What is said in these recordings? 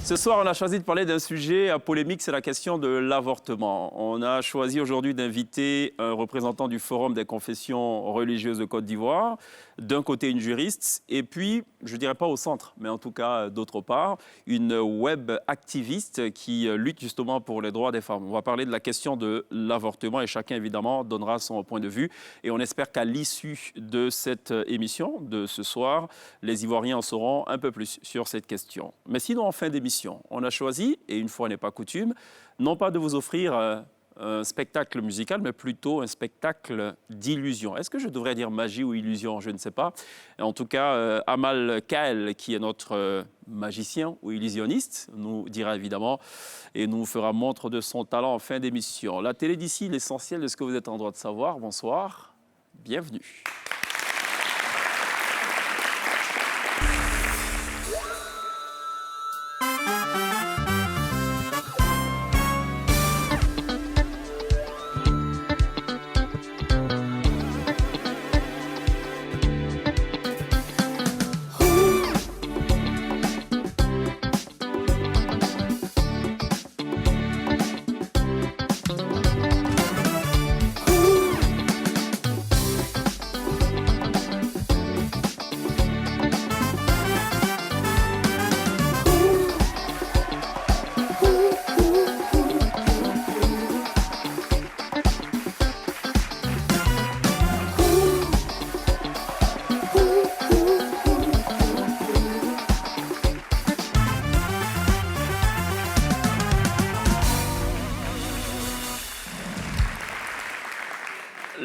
Ce soir, on a choisi de parler d'un sujet polémique, c'est la question de l'avortement. On a choisi aujourd'hui d'inviter un représentant du Forum des confessions religieuses de Côte d'Ivoire, d'un côté une juriste, et puis, je ne dirais pas au centre, mais en tout cas d'autre part, une web activiste qui lutte justement pour les droits des femmes. On va parler de la question de l'avortement et chacun évidemment donnera son point de vue. Et on espère qu'à l'issue de cette émission de ce soir, les Ivoiriens en sauront un peu plus sur cette question. Mais sinon, en fin d'émission, on a choisi, et une fois n'est pas coutume, non pas de vous offrir un spectacle musical, mais plutôt un spectacle d'illusion. Est-ce que je devrais dire magie ou illusion? Je ne sais pas. En tout cas, Amal Kael, qui est notre magicien ou illusionniste, nous dira évidemment et nous fera montre de son talent en fin d'émission. La télé d'ici, l'essentiel de ce que vous êtes en droit de savoir. Bonsoir, bienvenue.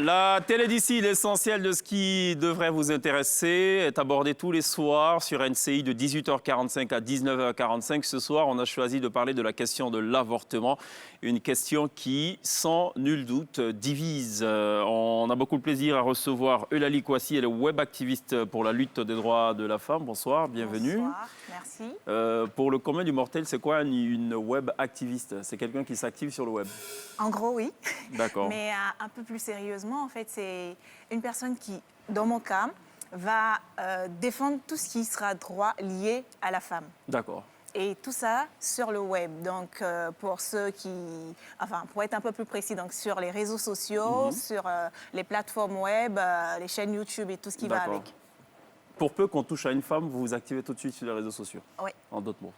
La télé d'ici, l'essentiel de ce qui devrait vous intéresser est abordé tous les soirs sur NCI de 18h45 à 19h45. Ce soir, on a choisi de parler de la question de l'avortement, une question qui, sans nul doute, divise. On a beaucoup de plaisir à recevoir Eulalie Kouassi, elle est web activiste pour la lutte des droits de la femme. Bonsoir, bienvenue. Bonsoir, merci. Pour le commun du mortel, c'est quoi une web activiste? C'est quelqu'un qui s'active sur le web? En gros, oui. D'accord. Mais un peu plus sérieusement, en fait, c'est une personne qui, dans mon cas, va défendre tout ce qui sera droit lié à la femme. D'accord. Et tout ça sur le web. Donc, pour ceux qui... Enfin, pour être un peu plus précis, donc sur les réseaux sociaux, sur les plateformes web, les chaînes YouTube et tout ce qui va avec. Pour peu qu'on touche à une femme, vous vous activez tout de suite sur les réseaux sociaux? Oui. En d'autres mots.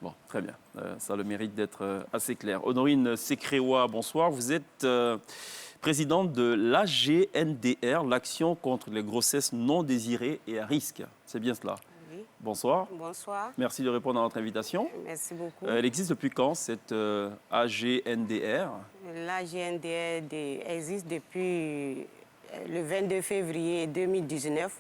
Bon, très bien. Ça a le mérite d'être assez clair. Honorine Sekrewa, bonsoir. Vous êtes présidente de l'AGNDR, l'Action contre les grossesses non désirées et à risque. C'est bien cela? Oui. Bonsoir. Bonsoir. Merci de répondre à notre invitation. Merci beaucoup. Elle existe depuis quand, cette AGNDR? L'AGNDR existe depuis le 22 février 2019.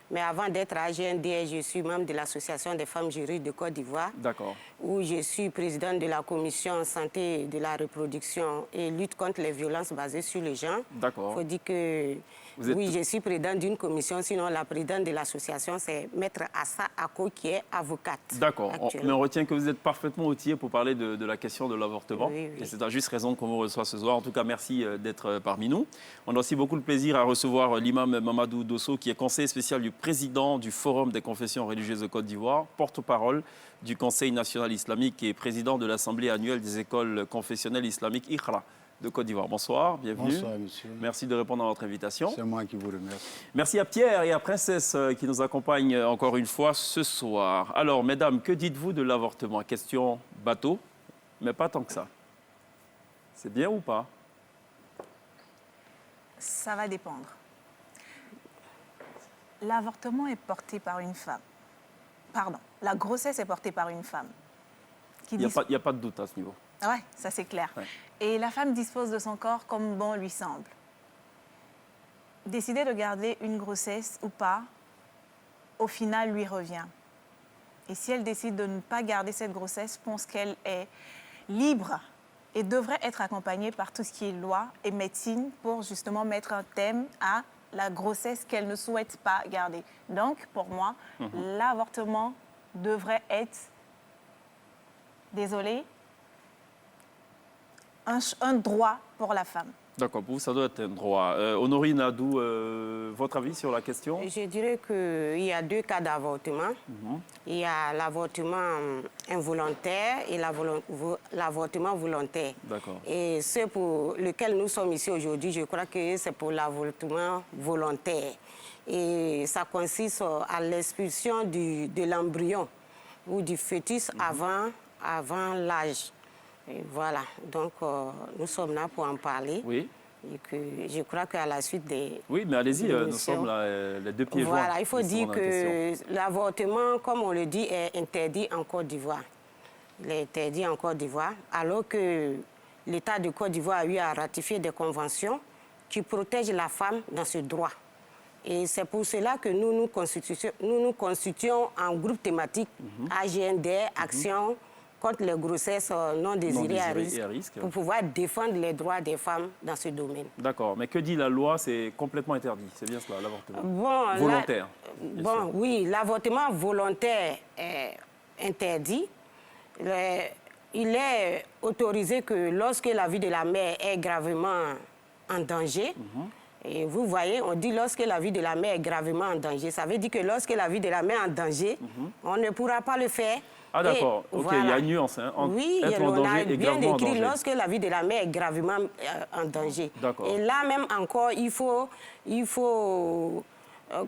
Mais avant d'être AGNDR, je suis membre de l'Association des femmes juristes de Côte d'Ivoire. D'accord. Où je suis présidente de la commission santé de la reproduction et lutte contre les violences basées sur le genre. D'accord. Il faut dire que oui, je suis présidente d'une commission, sinon la présidente de l'association, c'est Maître Assa Ako, qui est avocate. D'accord. Mais on retient que vous êtes parfaitement outillé pour parler de la question de l'avortement. Oui, oui. Et c'est à juste raison qu'on vous reçoit ce soir. En tout cas, merci d'être parmi nous. On a aussi beaucoup de plaisir à recevoir l'imam Mamadou Dosso, qui est conseiller spécial du président du Forum des confessions religieuses de Côte d'Ivoire, porte-parole du Conseil national islamique et président de l'Assemblée annuelle des écoles confessionnelles islamiques IKRA de Côte d'Ivoire. Bonsoir, bienvenue. Bonsoir, monsieur. Merci de répondre à notre invitation. C'est moi qui vous remercie. Merci à Pierre et à Princesse qui nous accompagnent encore une fois ce soir. Alors, mesdames, que dites-vous de l'avortement? Question bateau, mais pas tant que ça. C'est bien ou pas? Ça va dépendre. L'avortement est porté par une femme. Pardon, la grossesse est portée par une femme. Il n'y a pas de doute à ce niveau. Oui, ça c'est clair. Ouais. Et la femme dispose de son corps comme bon lui semble. Décider de garder une grossesse ou pas, au final, lui revient. Et si elle décide de ne pas garder cette grossesse, je pense qu'elle est libre et devrait être accompagnée par tout ce qui est loi et médecine pour justement mettre un thème à la grossesse qu'elle ne souhaite pas garder. Donc, pour moi, l'avortement devrait être, désolée, un droit pour la femme. D'accord, pour vous, ça doit être un droit. Honorine Adou, votre avis sur la question? Je dirais qu'il y a deux cas d'avortement. Il y a l'avortement involontaire et l'avortement volontaire. D'accord. Et ce pour lequel nous sommes ici aujourd'hui, je crois que c'est pour l'avortement volontaire. Et ça consiste à l'expulsion de l'embryon ou du fœtus avant l'âge. Et voilà, donc nous sommes là pour en parler. Oui. Et que je crois qu'à la suite des... Oui, mais allez-y, nous sommes là, les deux pieds joints. Voilà, il faut dire que l'avortement, comme on le dit, est interdit en Côte d'Ivoire. Il est interdit en Côte d'Ivoire, alors que l'État de Côte d'Ivoire a eu à ratifier des conventions qui protègent la femme dans ce droit. Et c'est pour cela que nous nous constituons en groupe thématique AGNDR, Action contre les grossesses non désirées à risque, pour pouvoir défendre les droits des femmes dans ce domaine. D'accord, mais que dit la loi? C'est complètement interdit, c'est bien cela, l'avortement volontaire. Oui, l'avortement volontaire est interdit. Il est autorisé que lorsque la vie de la mère est gravement en danger. Et vous voyez, on dit lorsque la vie de la mère est gravement en danger. Ça veut dire que lorsque la vie de la mère est en danger, on ne pourra pas le faire. Ah d'accord, ok, voilà. il y a une nuance. Hein, oui, être en danger et bien gravement en écrit danger. lorsque la vie de la mère est gravement en danger. Et là même encore, il faut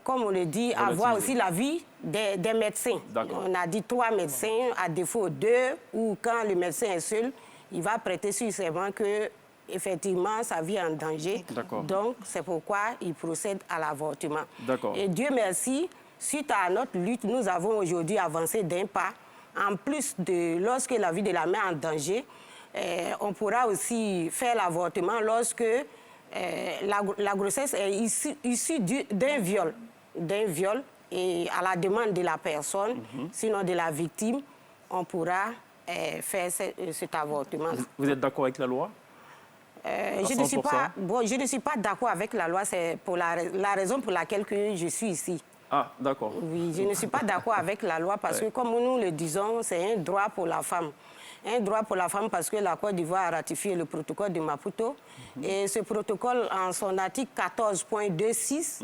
comme on le dit, avoir aussi l'avis des médecins. On a dit 3 médecins, à défaut 2, ou quand le médecin est seul, il va prêter sur serment que effectivement, sa vie est en danger. Donc, c'est pourquoi il procède à l'avortement. Et Dieu merci, suite à notre lutte, nous avons aujourd'hui avancé d'un pas. En plus de lorsque la vie de la mère est en danger, on pourra aussi faire l'avortement lorsque la grossesse est issue d'un viol. Et à la demande de la personne, sinon de la victime, on pourra faire cet avortement. Vous êtes d'accord avec la loi? Je ne suis pas d'accord avec la loi, c'est pour la raison pour laquelle je suis ici. Ah, d'accord. Oui, je ne suis pas d'accord avec la loi parce que, comme nous le disons, c'est un droit pour la femme. Un droit pour la femme parce que la Côte d'Ivoire a ratifié le protocole de Maputo. Et ce protocole, en son article 14.26,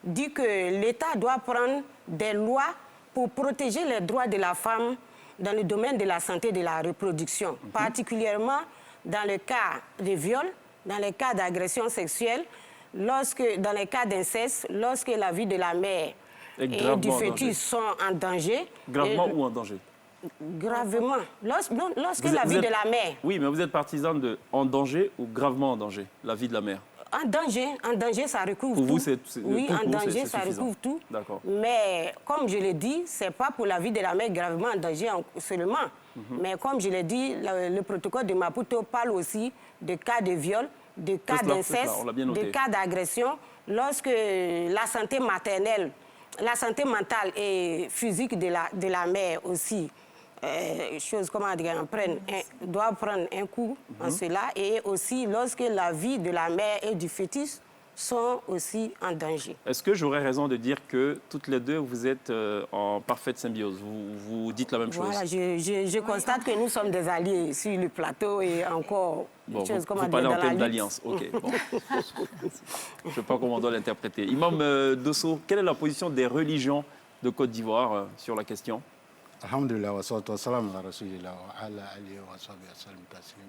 dit que l'État doit prendre des lois pour protéger les droits de la femme dans le domaine de la santé et de la reproduction, particulièrement dans le cas de viol, dans les cas d'agression sexuelle, dans les cas d'inceste, lorsque la vie de la mère et du fœtus sont en danger. Gravement ou en danger? Gravement. Lorsque la vie de la mère... Oui, mais vous êtes partisane de en danger ou gravement en danger, la vie de la mère? En danger, ça recouvre tout. Pour vous, oui, en danger, ça recouvre tout. Mais comme je l'ai dit, ce n'est pas pour la vie de la mère gravement en danger seulement. Mais comme je l'ai dit, le protocole de Maputo parle aussi de cas de viol, de cas d'inceste, de cas d'agression, lorsque la santé maternelle, la santé mentale et physique de la mère aussi, doit prendre un coup en cela, et aussi lorsque la vie de la mère et du fœtus sont aussi en danger. Est-ce que j'aurais raison de dire que toutes les deux, vous êtes en parfaite symbiose? Vous dites la même chose? Voilà, je constate que nous sommes des alliés sur le plateau et encore... Bon, vous parlez en termes d'alliance. Ok, bon. Je ne sais pas comment on doit l'interpréter. Imam Dosso, quelle est la position des religions de Côte d'Ivoire sur la question? Alhamdulillah, wa salatu wa salam ala rasulillah wa ala alihi wa sahbihi wa sallam taslim.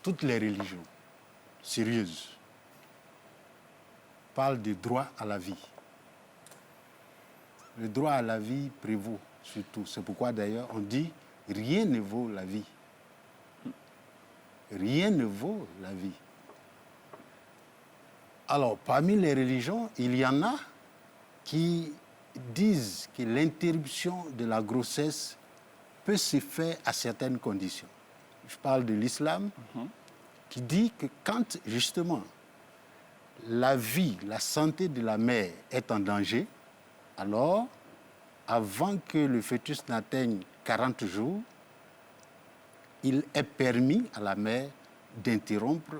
Toutes les religions sérieuses parlent du droit à la vie. Le droit à la vie prévaut surtout. C'est pourquoi d'ailleurs on dit rien ne vaut la vie. Rien ne vaut la vie. Alors, parmi les religions, il y en a qui disent que l'interruption de la grossesse peut se faire à certaines conditions. Je parle de l'islam, qui dit que quand, justement, la vie, la santé de la mère est en danger, alors, avant que le fœtus n'atteigne 40 jours, il est permis à la mère d'interrompre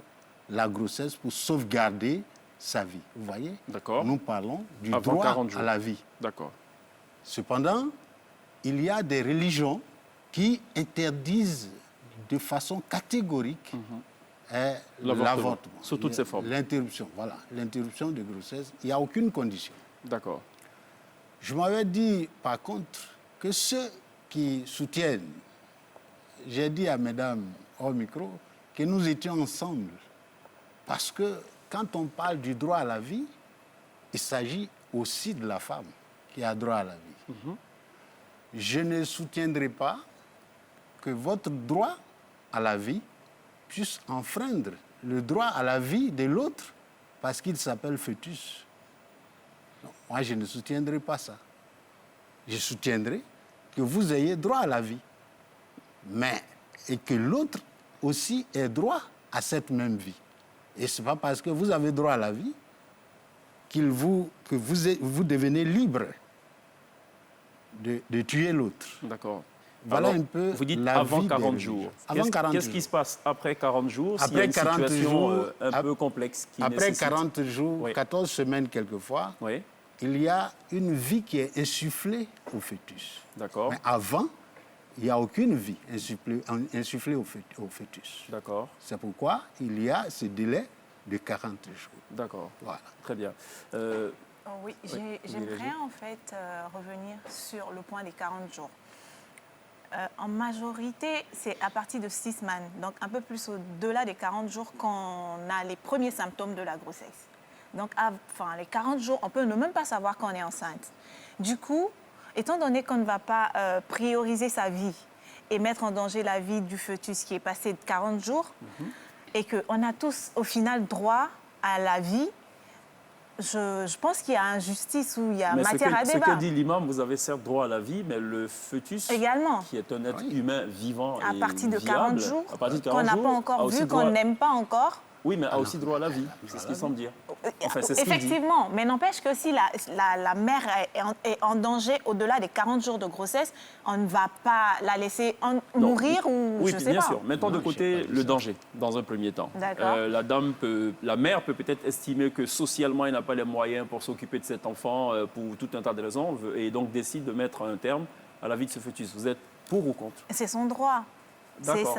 la grossesse pour sauvegarder sa vie. Vous voyez? Nous parlons du droit à la vie. Cependant, il y a des religions qui interdisent de façon catégorique est l'avortement. Sous toutes ses formes. L'interruption, voilà. L'interruption de grossesse, il n'y a aucune condition. D'accord. Je m'avais dit, par contre, que ceux qui soutiennent, j'ai dit à mesdames au micro, que nous étions ensemble. Parce que quand on parle du droit à la vie, il s'agit aussi de la femme qui a droit à la vie. Je ne soutiendrai pas que votre droit à la vie puisse enfreindre le droit à la vie de l'autre parce qu'il s'appelle fœtus. Non, moi, je ne soutiendrai pas ça. Je soutiendrai que vous ayez droit à la vie, mais et que l'autre aussi ait droit à cette même vie. Et ce n'est pas parce que vous avez droit à la vie que vous devenez libre de tuer l'autre. D'accord. Voilà. Alors, un peu vous dites la avant vie 40 jours. Qu'est-ce qui se passe après 40 jours s'il y a une situation un peu complexe qui après nécessite... 40 jours, oui. 14 semaines quelquefois, oui. Il y a une vie qui est insufflée au fœtus. D'accord. Mais avant, il n'y a aucune vie insufflée au fœtus. D'accord. C'est pourquoi il y a ce délai de 40 jours. D'accord. Voilà. Très bien. Oui, j'aimerais en fait revenir sur le point des 40 jours. En majorité, c'est à partir de 6 semaines, donc un peu plus au-delà des 40 jours qu'on a les premiers symptômes de la grossesse. Donc, les 40 jours, on peut ne même pas savoir qu'on est enceinte. Du coup, étant donné qu'on ne va pas prioriser sa vie et mettre en danger la vie du fœtus qui est passé de 40 jours, et qu'on a tous, au final, droit à la vie, je pense qu'il y a injustice ou il y a matière à débat. Ce que dit l'imam, vous avez certes droit à la vie, mais le fœtus, également, qui est un être humain vivant à et partir de viable, 40 jours, qu'on n'a pas encore vu, qu'on n'aime pas encore. Oui, mais a aussi droit à la vie, c'est ce qu'il semble dire. Enfin, c'est ce effectivement, mais n'empêche que si la mère est en danger au-delà des 40 jours de grossesse, on ne va pas la laisser mourir ou oui, je sais pas. Oui, bien sûr. Mettons de côté le danger, dans un premier temps. La mère peut peut-être estimer que socialement, elle n'a pas les moyens pour s'occuper de cet enfant pour tout un tas de raisons, et donc décide de mettre un terme à la vie de ce fœtus. Vous êtes pour ou contre? C'est son droit.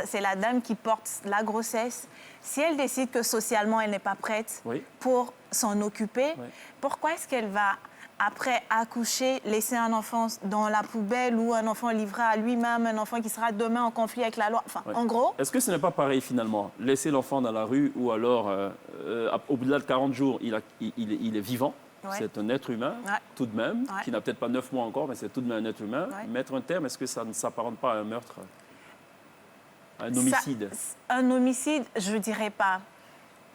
C'est la dame qui porte la grossesse. Si elle décide que socialement, elle n'est pas prête pour s'en occuper, pourquoi est-ce qu'elle va, après accoucher, laisser un enfant dans la poubelle ou un enfant livré à lui-même, un enfant qui sera demain en conflit avec la loi? Enfin, en gros... Est-ce que ce n'est pas pareil, finalement? Laisser l'enfant dans la rue ou alors, au-delà de 40 jours, il est vivant. C'est un être humain, tout de même, qui n'a peut-être pas 9 mois encore, mais c'est tout de même un être humain. Mettre un terme, est-ce que ça ne s'apparente pas à un meurtre? Un homicide? Un homicide, je ne dirais pas.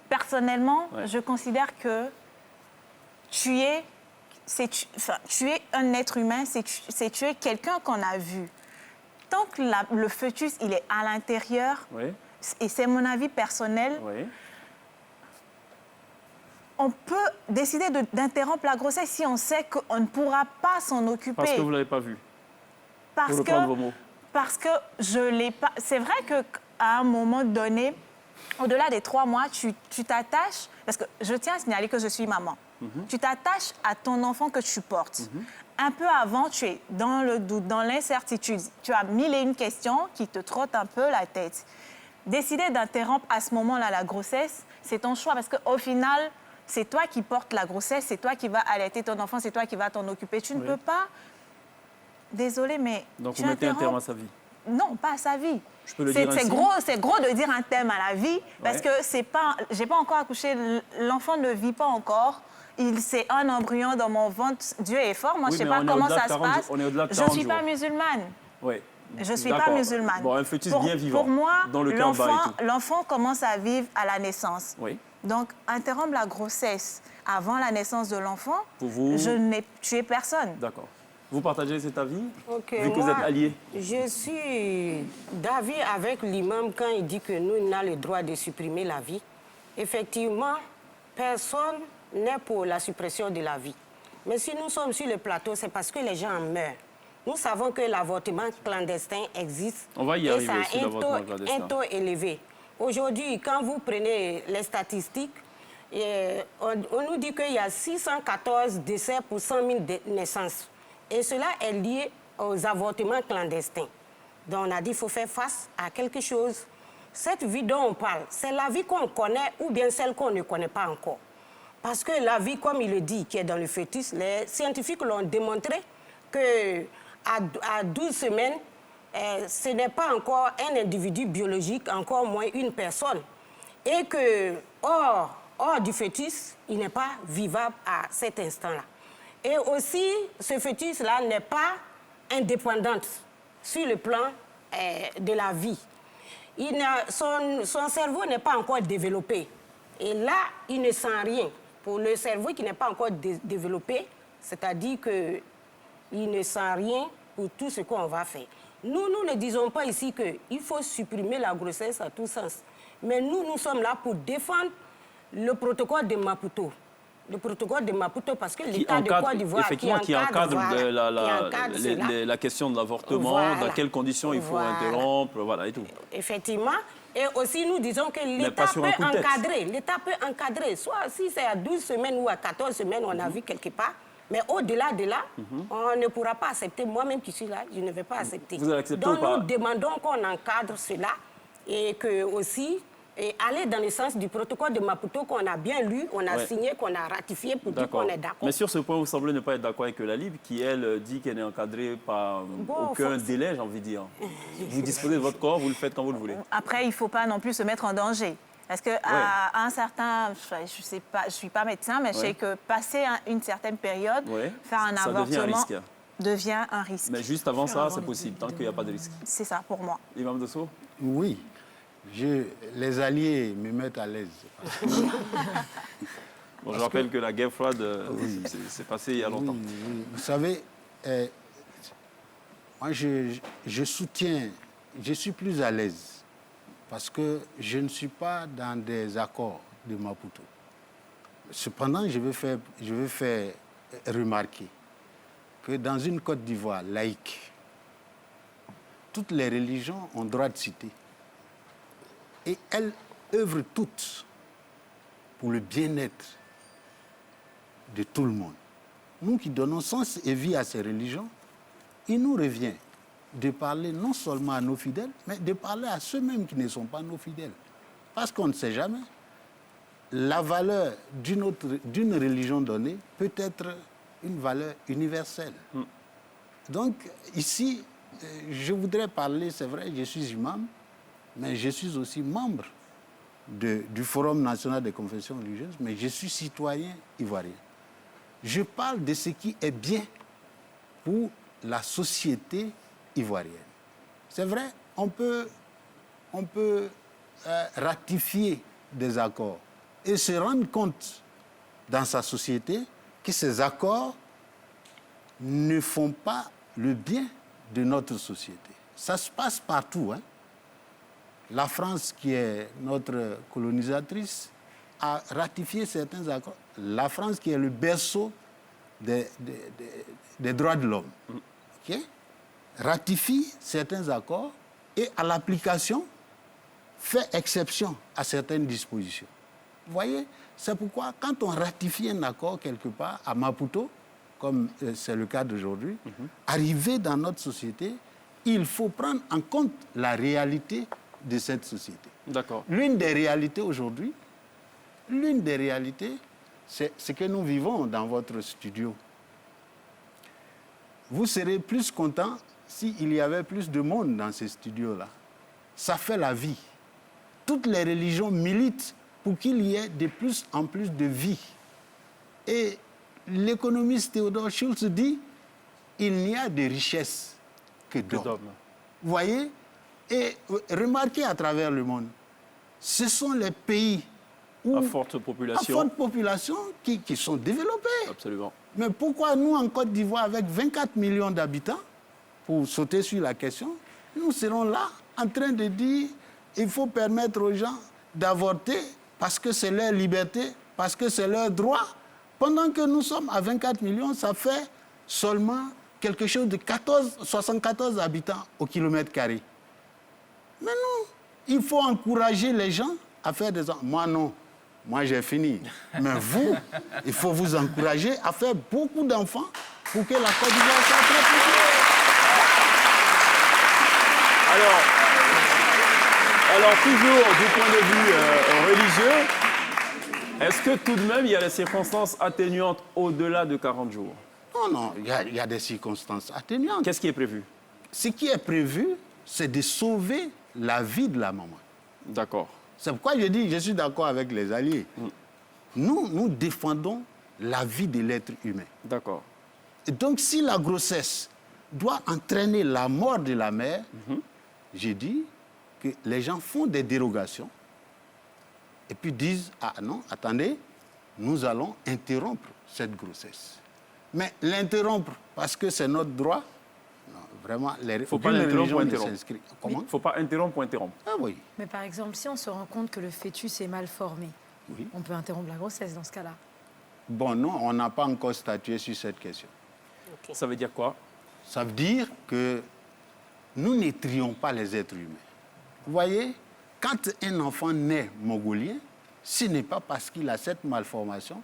Personnellement, je considère que tuer un être humain, c'est tuer quelqu'un qu'on a vu. Tant que le fœtus, il est à l'intérieur, et c'est mon avis personnel, on peut décider d'interrompre la grossesse si on sait qu'on ne pourra pas s'en occuper. Parce que vous ne l'avez pas vu. Pour reprendre vos mots. Parce que je ne l'ai pas... C'est vrai qu'à un moment donné, au-delà des 3 mois, tu t'attaches... Parce que je tiens à signaler que je suis maman. Tu t'attaches à ton enfant que tu portes. Un peu avant, tu es dans le doute, dans l'incertitude. Tu as 1001 questions qui te trottent un peu la tête. Décider d'interrompre à ce moment-là la grossesse, c'est ton choix. Parce qu'au final, c'est toi qui portes la grossesse, c'est toi qui vas allaiter ton enfant, c'est toi qui vas t'en occuper. Tu ne peux pas... Désolée, mais... Donc vous mettez un terme à sa vie? Non, pas à sa vie. Je peux le dire ainsi? C'est gros de dire un terme à la vie, parce que c'est pas... J'ai pas encore accouché, l'enfant ne vit pas encore. C'est un embryon dans mon ventre. Dieu est fort, moi je sais pas comment ça se passe. Je ne suis pas musulmane. Oui. Je ne suis pas musulmane. Bon, un fœtus bien vivant. Pour moi, l'enfant commence à vivre à la naissance. Donc, interrompre la grossesse avant la naissance de l'enfant, je n'ai tué personne. D'accord. Vous partagez cet avis, vu que moi, vous êtes alliés? Je suis d'avis avec l'imam quand il dit que nous n'avons le droit de supprimer la vie. Effectivement, personne n'est pour la suppression de la vie. Mais si nous sommes sur le plateau, c'est parce que les gens meurent. Nous savons que l'avortement clandestin existe. On va y arriver sur l'avortement clandestin. Un taux élevé. Aujourd'hui, quand vous prenez les statistiques, on nous dit qu'il y a 614 décès pour 100 000 naissances. Et cela est lié aux avortements clandestins. Donc on a dit qu'il faut faire face à quelque chose. cette vie dont on parle, c'est la vie qu'on connaît ou bien celle qu'on ne connaît pas encore. Parce que la vie, comme il le dit, qui est dans le fœtus, les scientifiques l'ont démontré qu'à 12 semaines, ce n'est pas encore un individu biologique, encore moins une personne. Et que, hors du fœtus, il n'est pas vivable à cet instant-là. Et aussi, ce fœtus-là n'est pas indépendant sur le plan de la vie. Son cerveau n'est pas encore développé. Et là, il ne sent rien. Pour le cerveau qui n'est pas encore développé, c'est-à-dire qu'il ne sent rien pour tout ce qu'on va faire. Nous ne disons pas ici qu'il faut supprimer la grossesse à tout sens. Mais nous sommes là pour défendre le protocole de Maputo. Le protocole de Maputo, parce que l'État de Côte d'Ivoire qui encadre la question de l'avortement, dans quelles conditions il faut interrompre, voilà, et tout. Effectivement. Et aussi, nous disons que l'État peut encadrer. Soit si c'est à 12 semaines ou à 14 semaines, on a vu quelque part. Mais au-delà de là, on ne pourra pas accepter. Moi-même qui suis là, je ne vais pas accepter. Vous allez accepter donc, ou pas? Nous demandons qu'on encadre cela et que aussi... Et aller dans le sens du protocole de Maputo qu'on a bien lu, on a signé, qu'on a ratifié pour dire qu'on est d'accord. Mais sur ce point, vous semblez ne pas être d'accord avec la Libre, qui, elle, dit qu'elle n'est encadrée par aucun délai, j'ai envie de dire. Vous disposez de votre corps, vous le faites quand vous le voulez. Après, il ne faut pas non plus se mettre en danger. Parce qu'à un certain... Je ne suis pas médecin, mais je sais que passer une certaine période, faire un avortement devient un risque. Mais juste avant ça, c'est possible, tant qu'il n'y a pas de risque. C'est ça, pour moi. Imam Dosso? Oui. Les alliés me mettent à l'aise. Bon, je rappelle que la guerre froide s'est passée il y a longtemps. Oui. Vous savez, moi je soutiens, je suis plus à l'aise parce que je ne suis pas dans des accords de Maputo. Cependant, je veux faire remarquer que dans une Côte d'Ivoire laïque, toutes les religions ont droit de citer. Et elles œuvrent toutes pour le bien-être de tout le monde. Nous qui donnons sens et vie à ces religions, il nous revient de parler non seulement à nos fidèles, mais de parler à ceux-mêmes qui ne sont pas nos fidèles. Parce qu'on ne sait jamais. La valeur d'une religion donnée peut être une valeur universelle. Donc ici, je voudrais parler, c'est vrai, je suis imam, mais je suis aussi membre du Forum national des confessions religieuses, mais je suis citoyen ivoirien. Je parle de ce qui est bien pour la société ivoirienne. C'est vrai, on peut ratifier des accords et se rendre compte dans sa société que ces accords ne font pas le bien de notre société. Ça se passe partout, hein. La France, qui est notre colonisatrice, a ratifié certains accords. La France, qui est le berceau des droits de l'homme, ratifie certains accords et, à l'application, fait exception à certaines dispositions. Vous voyez, c'est pourquoi, quand on ratifie un accord quelque part à Maputo, comme c'est le cas d'aujourd'hui, arrivé dans notre société, il faut prendre en compte la réalité de cette société. D'accord. L'une des réalités aujourd'hui, c'est ce que nous vivons dans votre studio. Vous serez plus content s'il y avait plus de monde dans ces studios-là. Ça fait la vie. Toutes les religions militent pour qu'il y ait de plus en plus de vie. Et l'économiste Theodore Schultz dit il n'y a de richesse que d'hommes. Vous voyez? Et remarquez à travers le monde, ce sont les pays à forte population qui sont développés. Absolument. Mais pourquoi nous, en Côte d'Ivoire, avec 24 millions d'habitants, pour sauter sur la question, nous serons là en train de dire il faut permettre aux gens d'avorter parce que c'est leur liberté, parce que c'est leur droit. Pendant que nous sommes à 24 millions, ça fait seulement quelque chose de 74 habitants au kilomètre carré. Mais non, il faut encourager les gens à faire des enfants. Moi, non. Moi, j'ai fini. Mais vous, il faut vous encourager à faire beaucoup d'enfants pour que la Côte d'Ivoire soit très petite. Alors, Alors, toujours du point de vue religieux, est-ce que tout de même, il y a des circonstances atténuantes au-delà de 40 jours? Non, il y a des circonstances atténuantes. Qu'est-ce qui est prévu? Ce qui est prévu, c'est de sauver la vie de la maman. D'accord. C'est pourquoi je dis, je suis d'accord avec les alliés. Nous défendons la vie de l'être humain. D'accord. Et donc, si la grossesse doit entraîner la mort de la mère, j'ai dit que les gens font des dérogations et puis disent, ah non, attendez, nous allons interrompre cette grossesse. Mais l'interrompre parce que c'est notre droit, non, vraiment, il ne faut pas l'interrompre pour interrompre. Comment? Il ne faut pas interrompre pour interrompre. Ah oui. Mais par exemple, si on se rend compte que le fœtus est mal formé, on peut interrompre la grossesse dans ce cas-là. Bon, non, on n'a pas encore statué sur cette question. Okay. Ça veut dire quoi? Ça veut dire que nous ne trions pas les êtres humains. Vous voyez, quand un enfant naît mongolien, ce n'est pas parce qu'il a cette malformation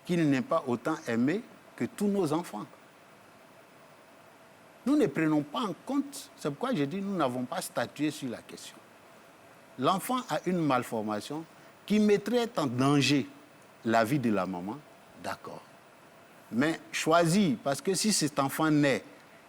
qu'il n'est pas autant aimé que tous nos enfants. Nous ne prenons pas en compte, c'est pourquoi je dis nous n'avons pas statué sur la question. L'enfant a une malformation qui mettrait en danger la vie de la maman, d'accord. Mais choisi, parce que si cet enfant naît,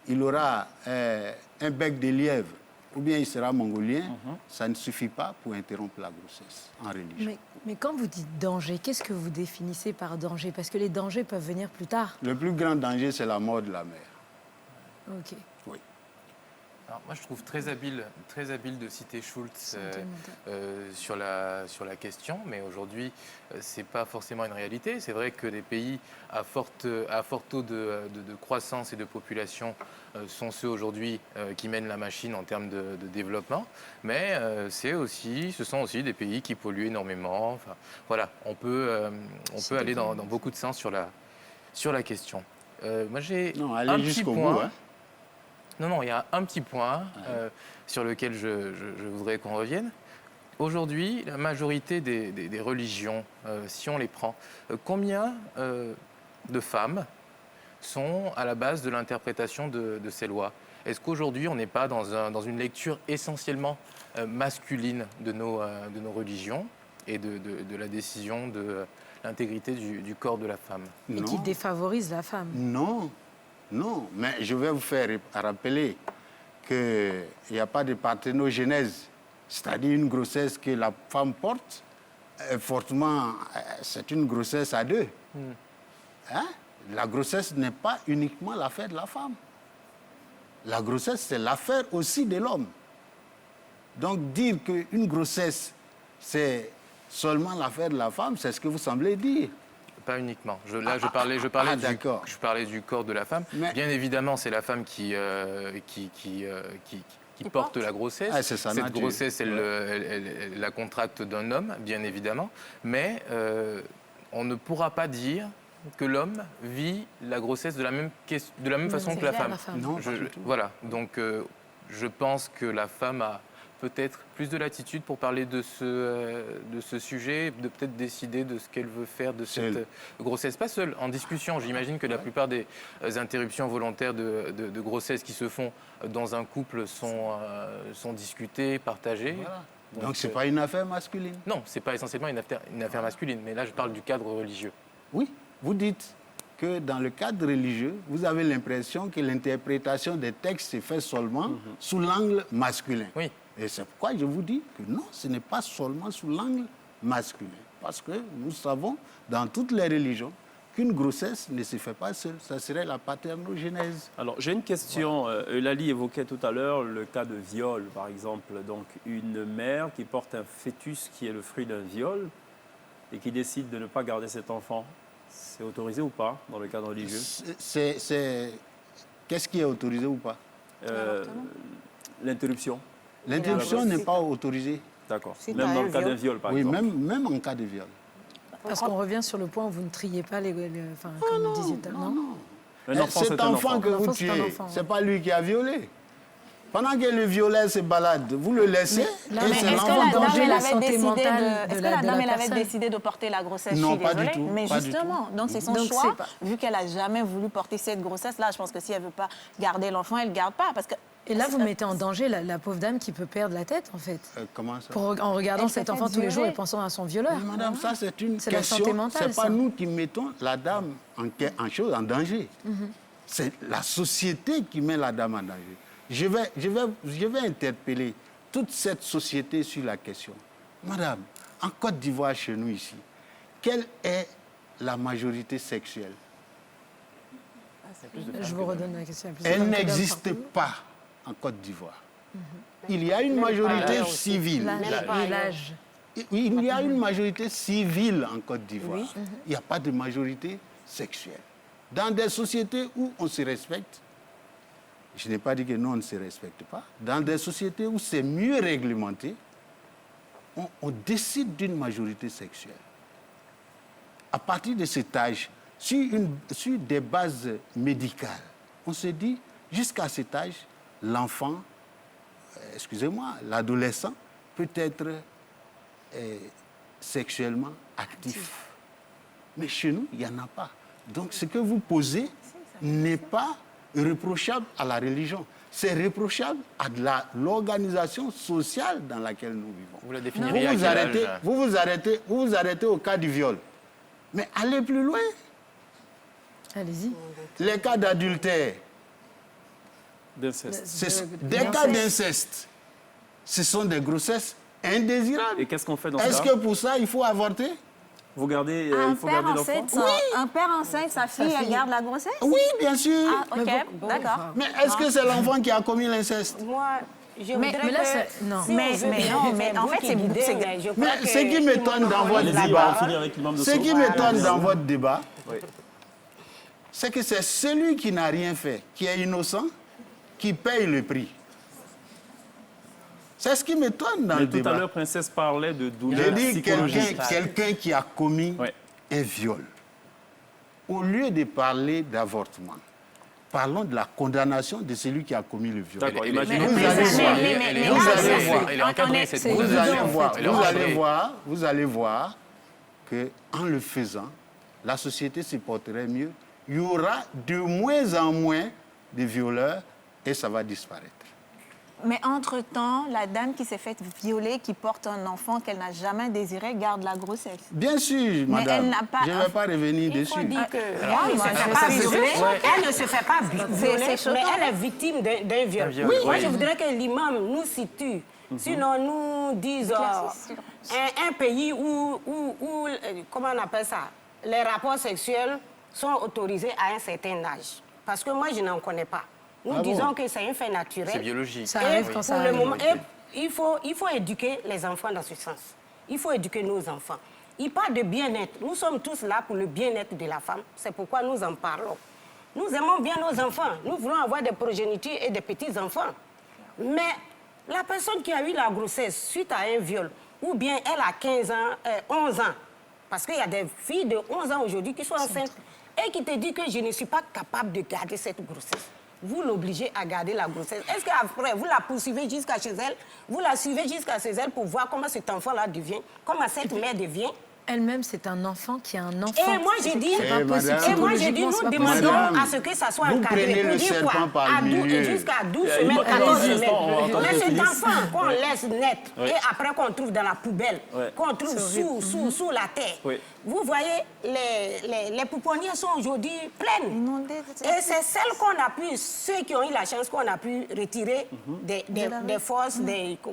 il aura un bec de lièvre, ou bien il sera mongolien, ça ne suffit pas pour interrompre la grossesse en religion. Mais quand vous dites danger, qu'est-ce que vous définissez par danger? Parce que les dangers peuvent venir plus tard. Le plus grand danger, c'est la mort de la mère. Ok. Oui. Alors, moi, je trouve très habile de citer Schultz sur la question, mais aujourd'hui, ce n'est pas forcément une réalité. C'est vrai que des pays à fort taux de croissance et de population sont ceux aujourd'hui qui mènent la machine en termes de développement, mais ce sont aussi des pays qui polluent énormément. Enfin, voilà, on peut aller dans beaucoup de sens sur la question. Moi, j'ai un petit point. Bout, hein. Non, il y a un petit point sur lequel je voudrais qu'on revienne. Aujourd'hui, la majorité des religions, si on les prend, combien de femmes sont à la base de l'interprétation de ces lois? Est-ce qu'aujourd'hui, on n'est pas dans une lecture essentiellement masculine de nos religions et de la décision de l'intégrité du corps de la femme? Et qui défavorise la femme? Non, mais je vais vous faire rappeler qu'il n'y a pas de parthénogenèse, c'est-à-dire une grossesse que la femme porte, fortement, c'est une grossesse à deux. Hein? La grossesse n'est pas uniquement l'affaire de la femme. La grossesse, c'est l'affaire aussi de l'homme. Donc dire qu'une grossesse, c'est seulement l'affaire de la femme, c'est ce que vous semblez dire. Pas uniquement. Je parlais du corps de la femme. Mais bien évidemment, c'est la femme qui porte la grossesse. Ah, cette grossesse, elle la contracte d'un homme, bien évidemment. Mais on ne pourra pas dire que l'homme vit la grossesse de la même façon que la femme. Non, voilà. Donc, je pense que la femme a peut-être plus de latitude pour parler de ce sujet, de peut-être décider de ce qu'elle veut faire de cette grossesse. Pas seule, en discussion. J'imagine que la plupart des interruptions volontaires de grossesse qui se font dans un couple sont discutées, partagées. Voilà. Donc ce n'est pas une affaire masculine? Non, ce n'est pas essentiellement une affaire masculine, mais là je parle du cadre religieux. Oui, vous dites que dans le cadre religieux, vous avez l'impression que l'interprétation des textes se fait seulement sous l'angle masculin. Oui. Et c'est pourquoi je vous dis que non, ce n'est pas seulement sous l'angle masculin. Parce que nous savons, dans toutes les religions, qu'une grossesse ne se fait pas seule. Ça serait la parthénogenèse. Alors, j'ai une question. Voilà. Eulalie évoquait tout à l'heure le cas de viol, par exemple. Donc, une mère qui porte un fœtus qui est le fruit d'un viol et qui décide de ne pas garder cet enfant. C'est autorisé ou pas dans le cadre religieux? Qu'est-ce qui est autorisé ou pas? L'interruption. L'interruption n'est pas autorisée. D'accord. Même dans le cas d'un viol, par exemple. Oui, même en cas de viol. Parce qu'on revient sur le point où vous ne triez pas comme vous disiez tout à l'heure. Non. Cet enfant que vous tuez, ce n'est pas lui qui a violé. Pendant que le violet se balade, vous le laissez. Est-ce que la dame avait décidé de porter la grossesse? Non, pas du tout. Mais justement, donc c'est son choix. Vu qu'elle n'a jamais voulu porter cette grossesse-là, je pense que si elle ne veut pas garder l'enfant, elle ne garde pas. Parce que Et là, vous mettez en danger la pauvre dame qui peut perdre la tête, en fait. Comment ça? En regardant cet enfant tous les jours et pensant à son violeur. Mais madame, ça c'est une question. La santé mentale, c'est pas nous qui mettons la dame en danger. C'est la société qui met la dame en danger. Je vais interpeller toute cette société sur la question. Madame, en Côte d'Ivoire, chez nous ici, quelle est la majorité sexuelle? Je vous redonne la question. Elle n'existe pas en Côte d'Ivoire. Il y a une majorité civile. L'âge. Il y a une majorité civile en Côte d'Ivoire. Il n'y a pas de majorité sexuelle. Dans des sociétés où on se respecte, je n'ai pas dit que nous, on ne se respecte pas, dans des sociétés où c'est mieux réglementé, on décide d'une majorité sexuelle. À partir de cet âge, sur des bases médicales, on se dit, jusqu'à cet âge, l'enfant, l'adolescent peut être sexuellement actif. Mais chez nous, il n'y en a pas. Donc ce que vous posez n'est pas reprochable à la religion. C'est reprochable à l'organisation sociale dans laquelle nous vivons. Vous la définiriez à quel âge ? Vous vous arrêtez au cas du viol. Mais allez plus loin. Allez-y. Les cas d'adultère. D'inceste. Des cas d'inceste. Ce sont des grossesses indésirables. Et qu'est-ce qu'on fait dans ça? Est-ce que pour ça, il faut avorter? Il faut garder l'enfant? Un père enceinte, sa fille, elle garde la grossesse? Oui, bien sûr. Ah, ok, d'accord. Mais est-ce que c'est l'enfant qui a commis l'inceste? Moi, je voudrais mais là, que... non. Si mais en fait, Mais ce qui m'étonne dans votre débat, c'est que c'est celui qui n'a rien fait, qui est innocent, qui paye le prix. C'est ce qui m'étonne dans le débat. Tout à l'heure, Princesse parlait de douleur Je dis psychologique. quelqu'un qui a commis un viol. Au lieu de parler d'avortement, parlons de la condamnation de celui qui a commis le viol. D'accord, imaginez. Vous allez voir qu'en le faisant, la société se porterait mieux. Il y aura de moins en moins de violeurs et ça va disparaître. Mais entre-temps, la dame qui s'est faite violer, qui porte un enfant qu'elle n'a jamais désiré, garde la grossesse. Bien sûr, madame. Elle n'a pas... Je ne vais pas revenir dessus. Il faut dire que elle ne se fait pas violer, mais elle est victime d'un viol. Moi, je voudrais que l'imam nous situe. Sinon, nous disons un pays où, comment on appelle ça, les rapports sexuels sont autorisés à un certain âge. Parce que moi, je n'en connais pas. Nous disons que c'est un fait naturel. C'est biologique. Ça arrive quand ça arrive. Il faut éduquer les enfants dans ce sens. Il faut éduquer nos enfants. Il parle de bien-être. Nous sommes tous là pour le bien-être de la femme. C'est pourquoi nous en parlons. Nous aimons bien nos enfants. Nous voulons avoir des progénitures et des petits-enfants. Mais la personne qui a eu la grossesse suite à un viol, ou bien elle a 15 ans, 11 ans, parce qu'il y a des filles de 11 ans aujourd'hui qui sont enceintes, et qui te dit que je ne suis pas capable de garder cette grossesse. Vous l'obligez à garder la grossesse. Est-ce qu'après, vous la poursuivez jusqu'à chez elle? Vous la suivez jusqu'à chez elle pour voir comment cet enfant-là devient, comment cette mère devient? Elle-même, c'est un enfant qui a un enfant. Et moi, j'ai dit, nous demandons à ce que ça soit encadré. Vous prenez le serpent par le milieu. Jusqu'à 12 semaines, 14 semaines. Mais cet enfant qu'on laisse naître et après qu'on trouve dans la poubelle, qu'on trouve sous la terre, vous voyez, les pouponnières sont aujourd'hui pleines. Et c'est celles qu'on a pu, ceux qui ont eu la chance qu'on a pu retirer des fosses,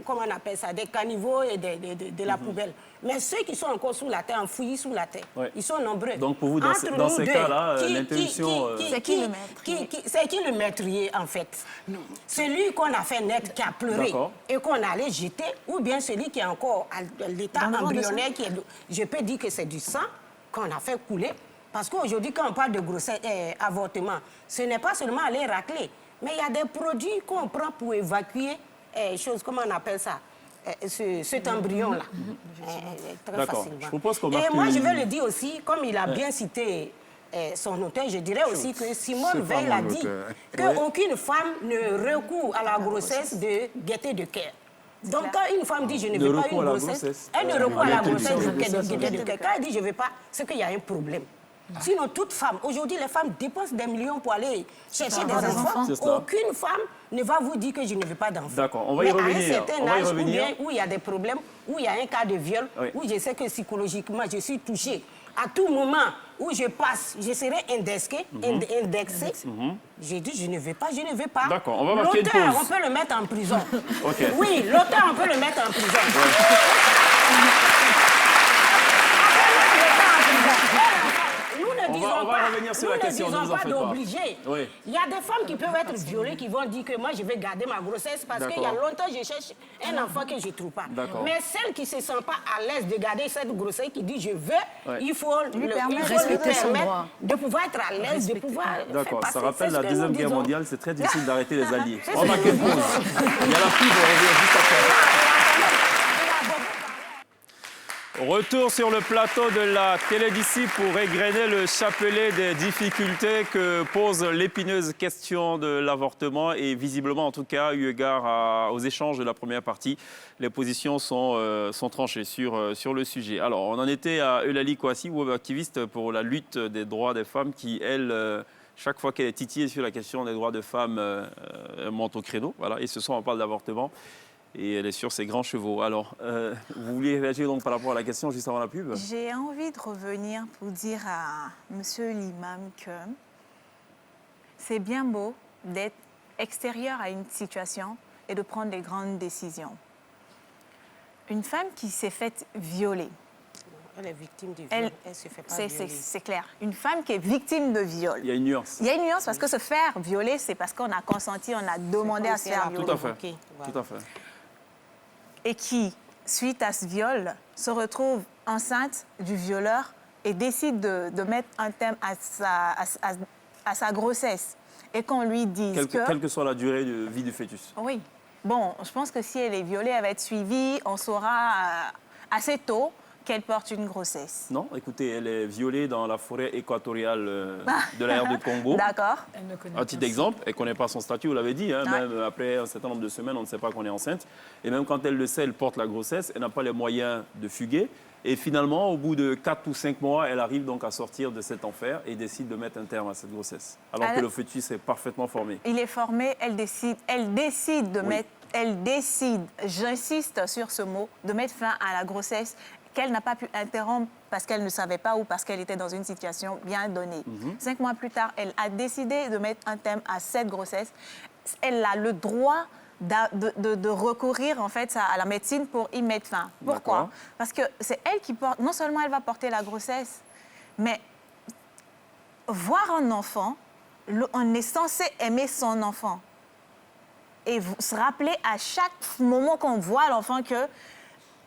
comment on appelle ça, des caniveaux et de la poubelle. Mais ceux qui sont encore sous la terre, enfouis sous la terre, ils sont nombreux. Donc pour vous, dans ces cas-là, l'interruption... C'est qui le maître? C'est qui le maîtrier, en fait? Celui qu'on a fait naître, qui a pleuré et qu'on allait jeter, ou bien celui qui est encore à l'état embryonnaire, qui est, je peux dire que c'est du sang qu'on a fait couler. Parce qu'aujourd'hui, quand on parle de grossesse, avortement, ce n'est pas seulement aller racler, mais il y a des produits qu'on prend pour évacuer, comment on appelle ça? Cet embryon-là. Très facilement. Je propose qu'on et moi, je vais le dire aussi, comme il a bien cité son auteur, je dirais aussi que Simone Veil a dit qu'aucune femme ne recourt à la grossesse de gaieté de cœur. Donc, quand une femme dit « je ne veux pas une grossesse », elle ne recourt à la grossesse de gaieté de cœur. Quand elle dit « je ne veux pas », c'est qu'il y a un problème. Sinon, toute femme, aujourd'hui, les femmes dépensent des millions pour aller chercher des enfants. Aucune femme ne va vous dire que je ne veux pas d'enfants. D'accord, on va y revenir. À un certain âge, où il y a des problèmes, où il y a un cas de viol, où je sais que psychologiquement, je suis touchée. À tout moment où je passe, je serai indexée. J'ai dit, je ne veux pas. D'accord, on va marquer une pause. L'auteur, on peut le mettre en prison. Oui, l'auteur, on peut le mettre en prison. On va revenir sur la question, ne vous en faites pas. Oui. Il y a des femmes qui peuvent être violées, qui vont dire que moi, je vais garder ma grossesse parce qu'il y a longtemps, je cherche un enfant que je ne trouve pas. Mais celle qui ne se sent pas à l'aise de garder cette grossesse, qui dit je veux, il faut lui permettre de pouvoir être à l'aise, de pouvoir... D'accord, ça rappelle la Deuxième Guerre mondiale, c'est très difficile d'arrêter les alliés. On va marquer une pause. Il y a la pub, on revient juste après. Retour sur le plateau de la télé d'ici pour égrener le chapelet des difficultés que pose l'épineuse question de l'avortement. Et visiblement, en tout cas, eu égard aux échanges de la première partie, les positions sont tranchées sur le sujet. Alors, on en était à Eulalie Kouassi, web activiste pour la lutte des droits des femmes, qui, elle, chaque fois qu'elle est titillée sur la question des droits des femmes, monte au créneau. Voilà, et ce soir, on parle d'avortement. Et elle est sur ses grands chevaux. Alors, vous vouliez réagir donc par rapport à la question juste avant la pub? J'ai envie de revenir pour dire à monsieur l'imam que c'est bien beau d'être extérieur à une situation et de prendre des grandes décisions. Une femme qui s'est faite violer. Elle est victime du viol, elle se fait pas violer. C'est clair. Une femme qui est victime de viol. Il y a une nuance. Il y a une nuance parce que se faire violer, c'est parce qu'on a consenti, on a demandé à se faire violer. Tout à fait. Tout à fait. Et qui, suite à ce viol, se retrouve enceinte du violeur et décide de mettre un terme à sa grossesse. Et qu'on lui dise quelle que soit la durée de vie du fœtus. Oui. Bon, je pense que si elle est violée, elle va être suivie. On saura assez tôt qu'elle porte une grossesse. Non, écoutez, elle est violée dans la forêt équatoriale de la RD Congo. D'accord. Un petit exemple, elle ne connaît pas son statut, vous l'avez dit, hein, même après un certain nombre de semaines, on ne sait pas qu'on est enceinte. Et même quand elle le sait, elle porte la grossesse, elle n'a pas les moyens de fuguer. Et finalement, au bout de 4 ou 5 mois, elle arrive donc à sortir de cet enfer et décide de mettre un terme à cette grossesse. Alors que le fœtus est parfaitement formé. Il est formé, elle décide de mettre... Elle décide, j'insiste sur ce mot, de mettre fin à la grossesse qu'elle n'a pas pu interrompre parce qu'elle ne savait pas ou parce qu'elle était dans une situation bien donnée. 5 mois plus tard, elle a décidé de mettre un terme à cette grossesse. Elle a le droit de recourir en fait à la médecine pour y mettre fin. Pourquoi? Parce que c'est elle qui porte... Non seulement elle va porter la grossesse, mais voir un enfant, on est censé aimer son enfant. Et se rappeler à chaque moment qu'on voit l'enfant que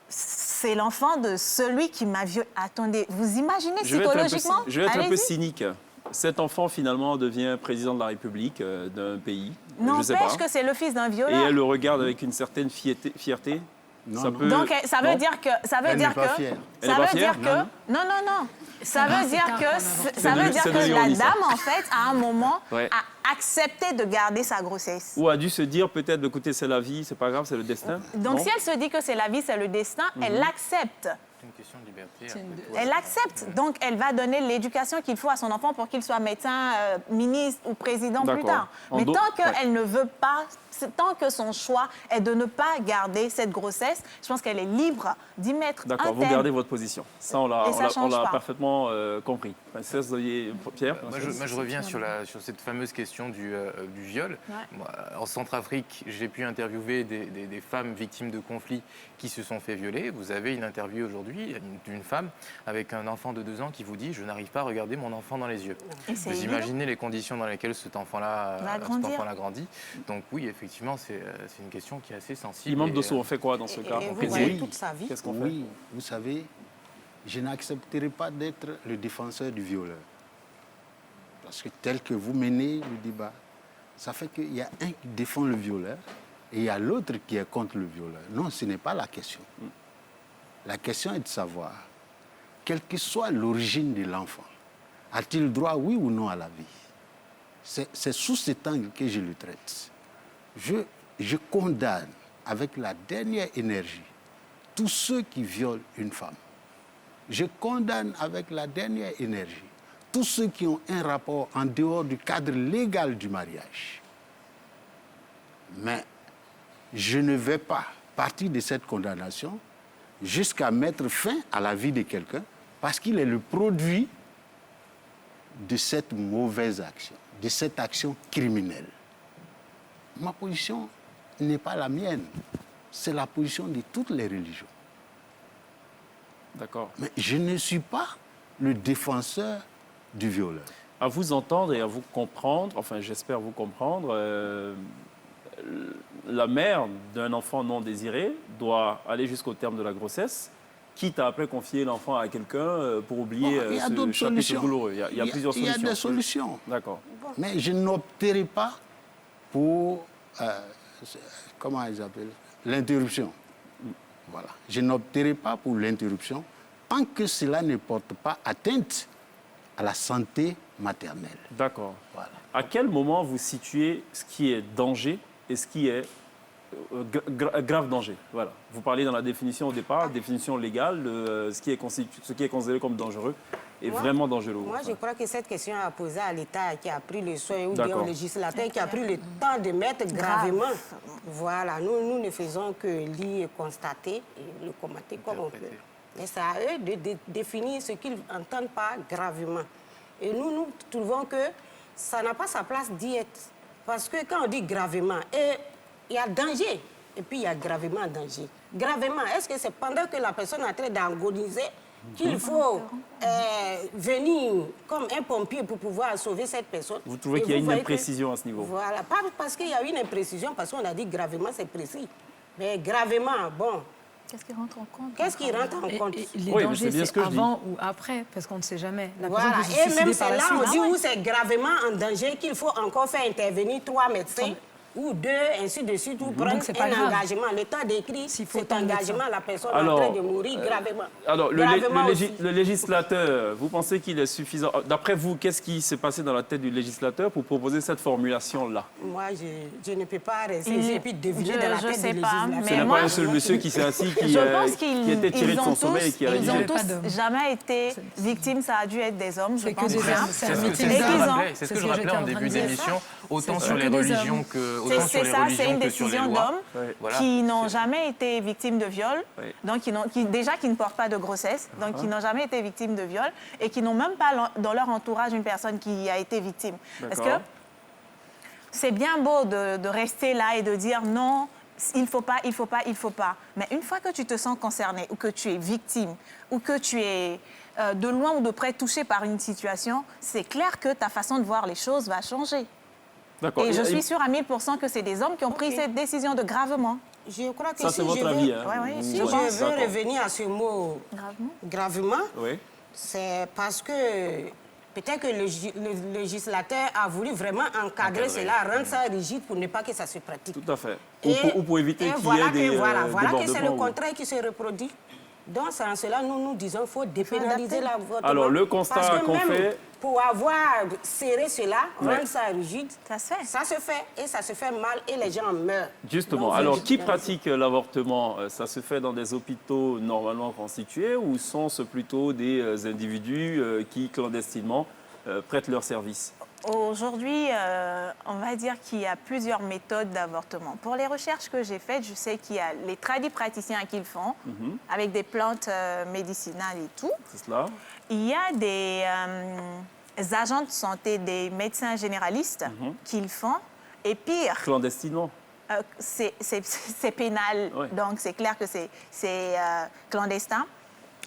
c'est l'enfant de celui qui m'a violé. Attendez, vous imaginez psychologiquement? Je vais être un peu cynique. Cet enfant, finalement, devient président de la République d'un pays. N'empêche que c'est le fils d'un violeur. Et elle le regarde avec une certaine fierté. Non, ça peut... Donc, ça veut dire que... Ça veut dire que... Ça veut dire que... Non. Ça veut dire que la dame, en fait, à un moment, a accepté de garder sa grossesse. Ou a dû se dire peut-être, écoutez, c'est la vie, c'est pas grave, c'est le destin. Donc, si elle se dit que c'est la vie, c'est le destin, elle l'accepte. C'est une question de liberté. Elle l'accepte. Donc, elle va donner l'éducation qu'il faut à son enfant pour qu'il soit médecin, ministre ou président plus tard. Mais tant qu'elle ne veut pas, tant que son choix est de ne pas garder cette grossesse, je pense qu'elle est libre d'y mettre un terme. D'accord, vous gardez votre position. Ça, on l'a parfaitement compris. Princesse Pierre. Moi, je reviens sur cette fameuse question du viol. Moi, en Centrafrique, j'ai pu interviewer des femmes victimes de conflits qui se sont fait violer. Vous avez une interview aujourd'hui d'une femme avec un enfant de 2 ans qui vous dit « Je n'arrive pas à regarder mon enfant dans les yeux ». Vous imaginez les conditions dans lesquelles cet enfant-là grandit. Donc oui, effectivement, c'est une question qui est assez sensible. Imam Dosso, on fait quoi dans ce cas? On fait toute sa vie. Qu'est-ce qu'on fait? Oui, vous savez, je n'accepterai pas d'être le défenseur du violeur. Parce que tel que vous menez le débat, ça fait qu'il y a un qui défend le violeur et il y a l'autre qui est contre le violeur. Non, ce n'est pas la question. La question est de savoir, quelle que soit l'origine de l'enfant, a-t-il droit, oui ou non, à la vie? C'est sous cet angle que je le traite. Je condamne avec la dernière énergie tous ceux qui violent une femme. Je condamne avec la dernière énergie tous ceux qui ont un rapport en dehors du cadre légal du mariage. Mais je ne vais pas partir de cette condamnation jusqu'à mettre fin à la vie de quelqu'un parce qu'il est le produit de cette mauvaise action, de cette action criminelle. Ma position n'est pas la mienne, c'est la position de toutes les religions. D'accord. Mais je ne suis pas le défenseur du violeur. À vous entendre et à vous comprendre, enfin j'espère vous comprendre, la mère d'un enfant non désiré doit aller jusqu'au terme de la grossesse, quitte à après confier l'enfant à quelqu'un pour oublier ce chapitre douloureux. Il y a plusieurs solutions. Il y a des solutions. D'accord. Mais je n'opterai pas pour, comment ils appellent, l'interruption. Voilà. Je n'opterai pas pour l'interruption tant que cela ne porte pas atteinte à la santé maternelle. D'accord. Voilà. À quel moment vous situez ce qui est danger et ce qui est grave danger? Voilà. Vous parliez dans la définition au départ, définition légale, ce qui est considéré comme dangereux est vraiment dangereux. Moi, je crois que cette question a posé à l'État qui a pris le soin, ou bien au législateur qui a pris le temps de mettre gravement. Voilà, nous ne faisons que lire et constater et le commenter comme on peut. Mais c'est à eux de définir ce qu'ils n'entendent pas gravement. Et nous trouvons que ça n'a pas sa place d'y être. Parce que quand on dit gravement, il y a danger, et puis il y a gravement danger. Gravement, est-ce que c'est pendant que la personne est en train d'agoniser qu'il faut venir comme un pompier pour pouvoir sauver cette personne? Vous trouvez qu'il y a une imprécision à ce niveau? Voilà, pas parce qu'il y a une imprécision, parce qu'on a dit gravement, c'est précis. Mais gravement, bon... Qu'est-ce qui rentre en compte? Qu'est-ce qui rentre en compte? Les dangers, c'est avant ou après, parce qu'on ne sait jamais. Voilà, et même c'est là on dit où c'est gravement en danger qu'il faut encore faire intervenir 3 médecins ou 2, ainsi de suite, ou prendre un engagement. Le temps d'écrire cet engagement, la personne est en train de mourir gravement. Alors, le législateur, vous pensez qu'il est suffisant? D'après vous, qu'est-ce qui s'est passé dans la tête du législateur pour proposer cette formulation-là? Moi, je ne peux pas rester ici et puis deviner dans la tête du législateur. Ce n'est pas un seul monsieur qui s'est assis, qui était tiré de son sommeil et qui a rédigé. Ils n'ont tous jamais été victimes, ça a dû être des hommes, je pense. C'est ce que je rappelais en début d'émission, autant sur les religions que... C'est ça, c'est une décision d'hommes qui n'ont jamais été victimes de viol, donc qui ne portent pas de grossesse, donc qui n'ont jamais été victimes de viol et qui n'ont même pas dans leur entourage une personne qui a été victime. Parce que c'est bien beau de rester là et de dire non, il faut pas, il faut pas, il faut pas. Mais une fois que tu te sens concerné ou que tu es victime ou que tu es de loin ou de près touché par une situation, c'est clair que ta façon de voir les choses va changer. Et je suis sûre à 1000% que c'est des hommes qui ont pris cette décision de gravement. Je crois que ça, c'est votre avis. Si je veux revenir à ce mot gravement, c'est parce que peut-être que le législateur a voulu vraiment encadrer cela, rendre ça rigide pour ne pas que ça se pratique. Tout à fait. Ou pour éviter qu'il y ait des voilà que c'est le débordements. contraire qui se reproduit. Donc, en cela, nous disons qu'il faut dépénaliser l'avortement. Alors, le constat qu'on fait... Pour avoir serré cela, rendre ça rigide, ça se fait. Ça se fait, et ça se fait mal, et les gens meurent. Justement. Donc, alors, qui pratique l'avortement? Ça se fait dans des hôpitaux normalement constitués ou sont-ce plutôt des individus qui, clandestinement, prêtent leurs services? Aujourd'hui, on va dire qu'il y a plusieurs méthodes d'avortement. Pour les recherches que j'ai faites, je sais qu'il y a les praticiens qui le font, avec des plantes médicinales et tout. C'est cela. Il y a des agents de santé, des médecins généralistes qui le font. Et pire... Clandestinement. C'est pénal, donc c'est clair que c'est clandestin.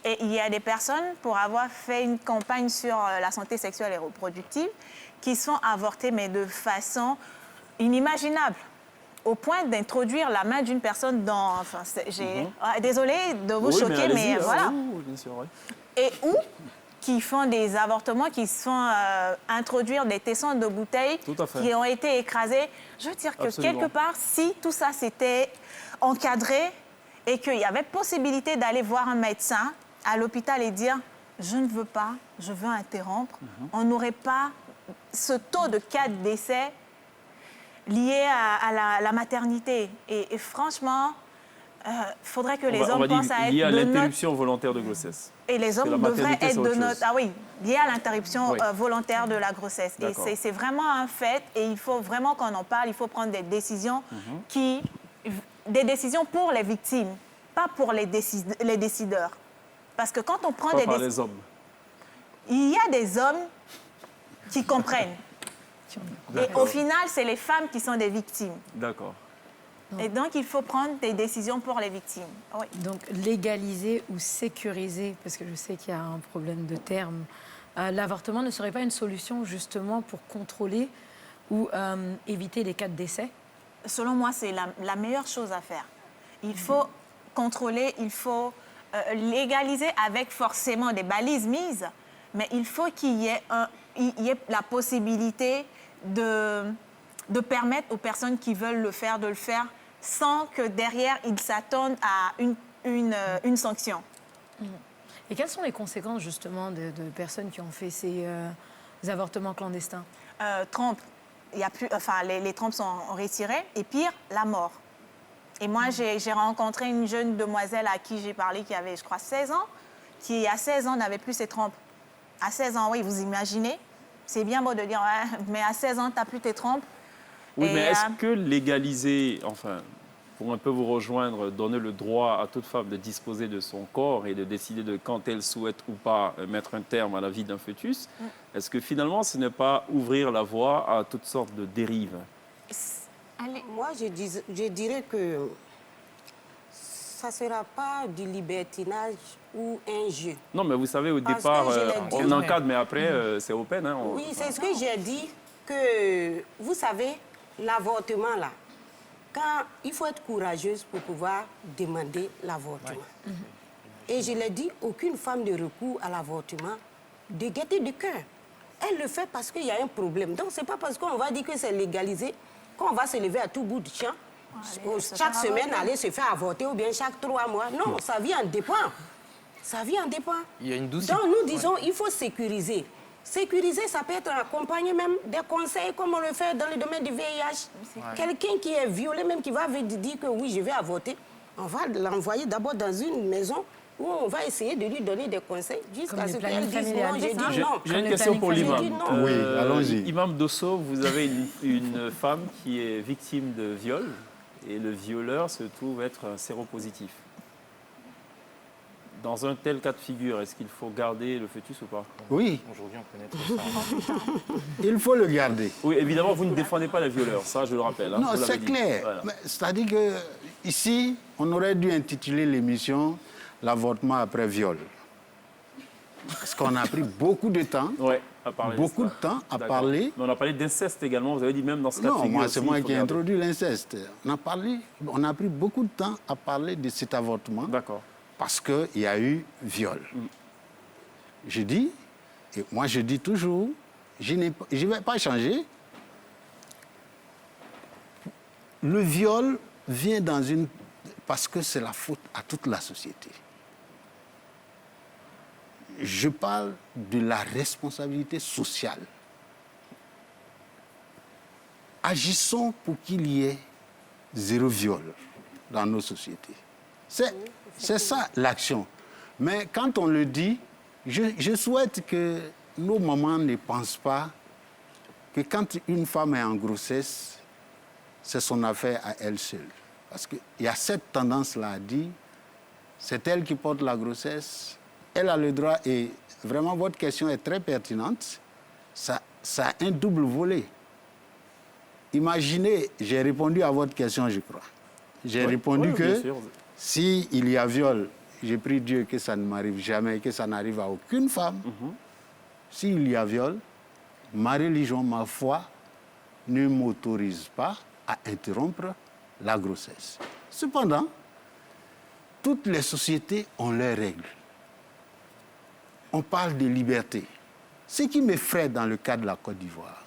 Et il y a des personnes, pour avoir fait une campagne sur la santé sexuelle et reproductive, qui sont avortées, mais de façon inimaginable, au point d'introduire la main d'une personne dans... Enfin, désolée de vous choquer, mais voilà. Bien sûr, Et ou qui font des avortements, qui se font introduire des tessons de bouteilles qui ont été écrasés. Je veux dire que quelque part, si tout ça s'était encadré et qu'il y avait possibilité d'aller voir un médecin à l'hôpital et dire « je ne veux pas, je veux interrompre on n'aurait pas ce taux de cas de décès lié à la maternité. Et franchement, faudrait que les hommes pensent à être lié à de l'interruption volontaire de grossesse. Et les hommes devraient être de notre... Ah oui, lié à l'interruption volontaire de la grossesse. Et c'est vraiment un fait et il faut vraiment qu'on en parle. Il faut prendre des décisions des décisions pour les victimes, pas pour les décideurs. Parce que quand on prend des décisions... les hommes. Il y a des hommes qui comprennent. Et au final, c'est les femmes qui sont des victimes. D'accord. Et donc, il faut prendre des décisions pour les victimes. Oui. Donc, légaliser ou sécuriser, parce que je sais qu'il y a un problème de terme, l'avortement ne serait pas une solution justement pour contrôler ou éviter les cas de décès? Selon moi, c'est la meilleure chose à faire. Il faut contrôler, il faut légaliser avec forcément des balises mises, mais il faut qu'il y ait la possibilité de permettre aux personnes qui veulent le faire de le faire sans que derrière, ils s'attendent à une sanction. Et quelles sont les conséquences justement de personnes qui ont fait ces avortements clandestins? Trompe. Les trompes sont retirées et pire, la mort. Et moi, j'ai rencontré une jeune demoiselle à qui j'ai parlé qui avait, je crois, 16 ans, qui à 16 ans n'avait plus ses trompes. À 16 ans, oui, vous imaginez? C'est bien beau de dire, ouais, mais à 16 ans, tu n'as plus tes trompes. Oui, mais est-ce que légaliser, enfin, pour un peu vous rejoindre, donner le droit à toute femme de disposer de son corps et de décider de quand elle souhaite ou pas mettre un terme à la vie d'un fœtus, est-ce que finalement ce n'est pas ouvrir la voie à toutes sortes de dérives? Moi, je dirais que ça ne sera pas du libertinage ou un jeu. Non, mais vous savez, au départ, on encadre, mais après, c'est open. Hein, Oui, c'est ce que j'ai dit, que vous savez, l'avortement, là, quand il faut être courageuse pour pouvoir demander l'avortement. Ouais. Et je l'ai dit, aucune femme ne recourt à l'avortement de gaieté de cœur. Elle le fait parce qu'il y a un problème. Donc, ce n'est pas parce qu'on va dire que c'est légalisé qu'on va se lever à tout bout de champ, chaque semaine aller se faire avorter ou bien chaque 3 mois. Non, ça vient en dépend. Ça vient en dépend. Il y a une douce... Donc, nous disons, il faut sécuriser. Sécuriser, ça peut être accompagné même des conseils comme on le fait dans le domaine du VIH. Quelqu'un qui est violé, même qui va dire que oui, je vais avorter, on va l'envoyer d'abord dans une maison où on va essayer de lui donner des conseils jusqu'à ce qu'elle dise non, j'ai dit non. J'ai une question pour l'imam. Oui, allons-y. Imam Dosso, vous avez une femme qui est victime de viol et le violeur se trouve être un séropositif. Dans un tel cas de figure, est-ce qu'il faut garder le fœtus ou pas? Oui. Aujourd'hui, on connaît trop ça. Il faut le garder. Oui, évidemment, vous ne défendez pas les violeurs, ça je le rappelle. Hein, non, c'est clair. Voilà. C'est-à-dire qu'ici, on aurait dû intituler l'émission « L'avortement après viol ». Parce qu'on a pris beaucoup de temps, à parler beaucoup de temps à parler. Mais on a parlé d'inceste également, vous avez dit même dans ce cas de figure. Non, moi, c'est moi qui ai introduit l'inceste. On a pris beaucoup de temps à parler de cet avortement. D'accord. Parce qu'il y a eu viol. Je dis, et moi je dis toujours, je ne vais pas changer. Le viol vient parce que c'est la faute à toute la société. Je parle de la responsabilité sociale. Agissons pour qu'il y ait 0 viol dans nos sociétés. C'est ça l'action. Mais quand on le dit, je souhaite que nos mamans ne pensent pas que quand une femme est en grossesse, c'est son affaire à elle seule. Parce qu'il y a cette tendance-là à dire, c'est elle qui porte la grossesse, elle a le droit, et vraiment votre question est très pertinente, ça a un double volet. Imaginez, j'ai répondu à votre question, je crois. J'ai répondu que s'il y a viol, j'ai prie Dieu que ça ne m'arrive jamais, que ça n'arrive à aucune femme. S'il y a viol, ma religion, ma foi, ne m'autorise pas à interrompre la grossesse. Cependant, toutes les sociétés ont leurs règles. On parle de liberté. Ce qui m'effraie dans le cas de la Côte d'Ivoire,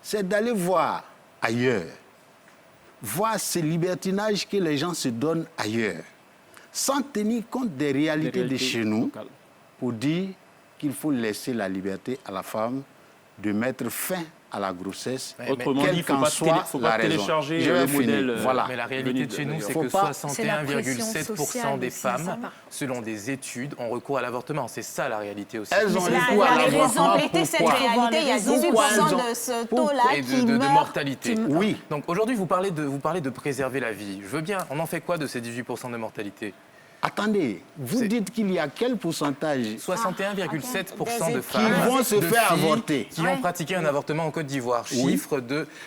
c'est d'aller voir ailleurs, voir ces libertinages que les gens se donnent ailleurs, sans tenir compte des réalités de chez nous, pour dire qu'il faut laisser la liberté à la femme de mettre fin à la grossesse, autrement dit, il ne faut pas télécharger le modèle. Voilà. Mais la réalité de chez nous, c'est que 61,7% des femmes, selon des études, ont recours à l'avortement. C'est ça la réalité aussi. Elles ont recours à l'avortement. Refléter cette réalité, il y a 18% de ce taux-là qui de meurt. mortalité. Oui. Donc aujourd'hui, vous parlez de préserver la vie. Je veux bien. On en fait quoi de ces 18% de mortalité? Attendez, vous dites qu'il y a quel pourcentage 61,7% de femmes qui vont se faire avorter, qui ont pratiqué un avortement en Côte d'Ivoire. Chiffre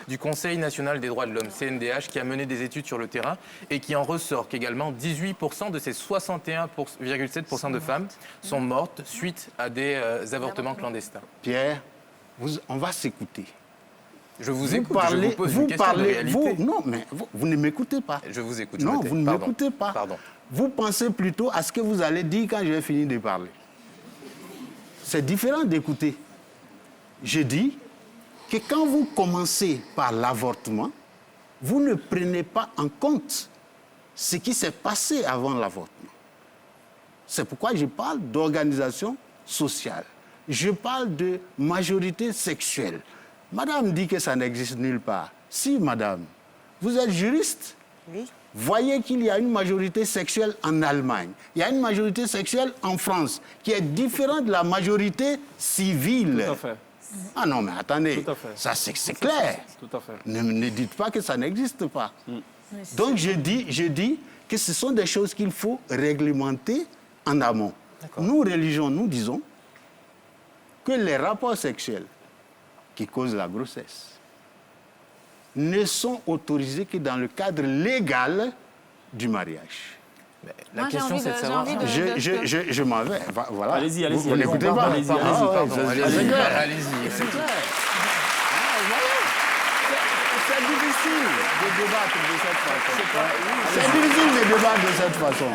du Conseil national des droits de l'homme, CNDH, qui a mené des études sur le terrain et qui en ressort qu'également 18% de ces 61,7% de femmes sont mortes suite à des avortements clandestins. Pierre, on va s'écouter. Je vous écoute, je vous pose une question de réalité. Non, mais vous ne m'écoutez pas. Je vous écoute. Non, vous ne m'écoutez pas. Pardon. Vous pensez plutôt à ce que vous allez dire quand je vais finir de parler. C'est différent d'écouter. Je dis que quand vous commencez par l'avortement, vous ne prenez pas en compte ce qui s'est passé avant l'avortement. C'est pourquoi je parle d'organisation sociale. Je parle de majorité sexuelle. Madame dit que ça n'existe nulle part. Si, madame, vous êtes juriste. Oui. Voyez qu'il y a une majorité sexuelle en Allemagne. Il y a une majorité sexuelle en France qui est différente de la majorité civile. Tout à fait. Ah non, mais attendez, Tout à fait. ça c'est clair. Tout à fait. Ne dites pas que ça n'existe pas. Donc je dis que ce sont des choses qu'il faut réglementer en amont. Nous, religions, nous disons que les rapports sexuels qui causent la grossesse ne sont autorisés que dans le cadre légal du mariage. Mais la question, c'est de savoir... Je m'en vais. Voilà. Allez-y. Vous n'écoutez pas. Allez-y. C'est clair. C'est difficile de débattre de cette façon. C'est difficile de débattre de cette façon.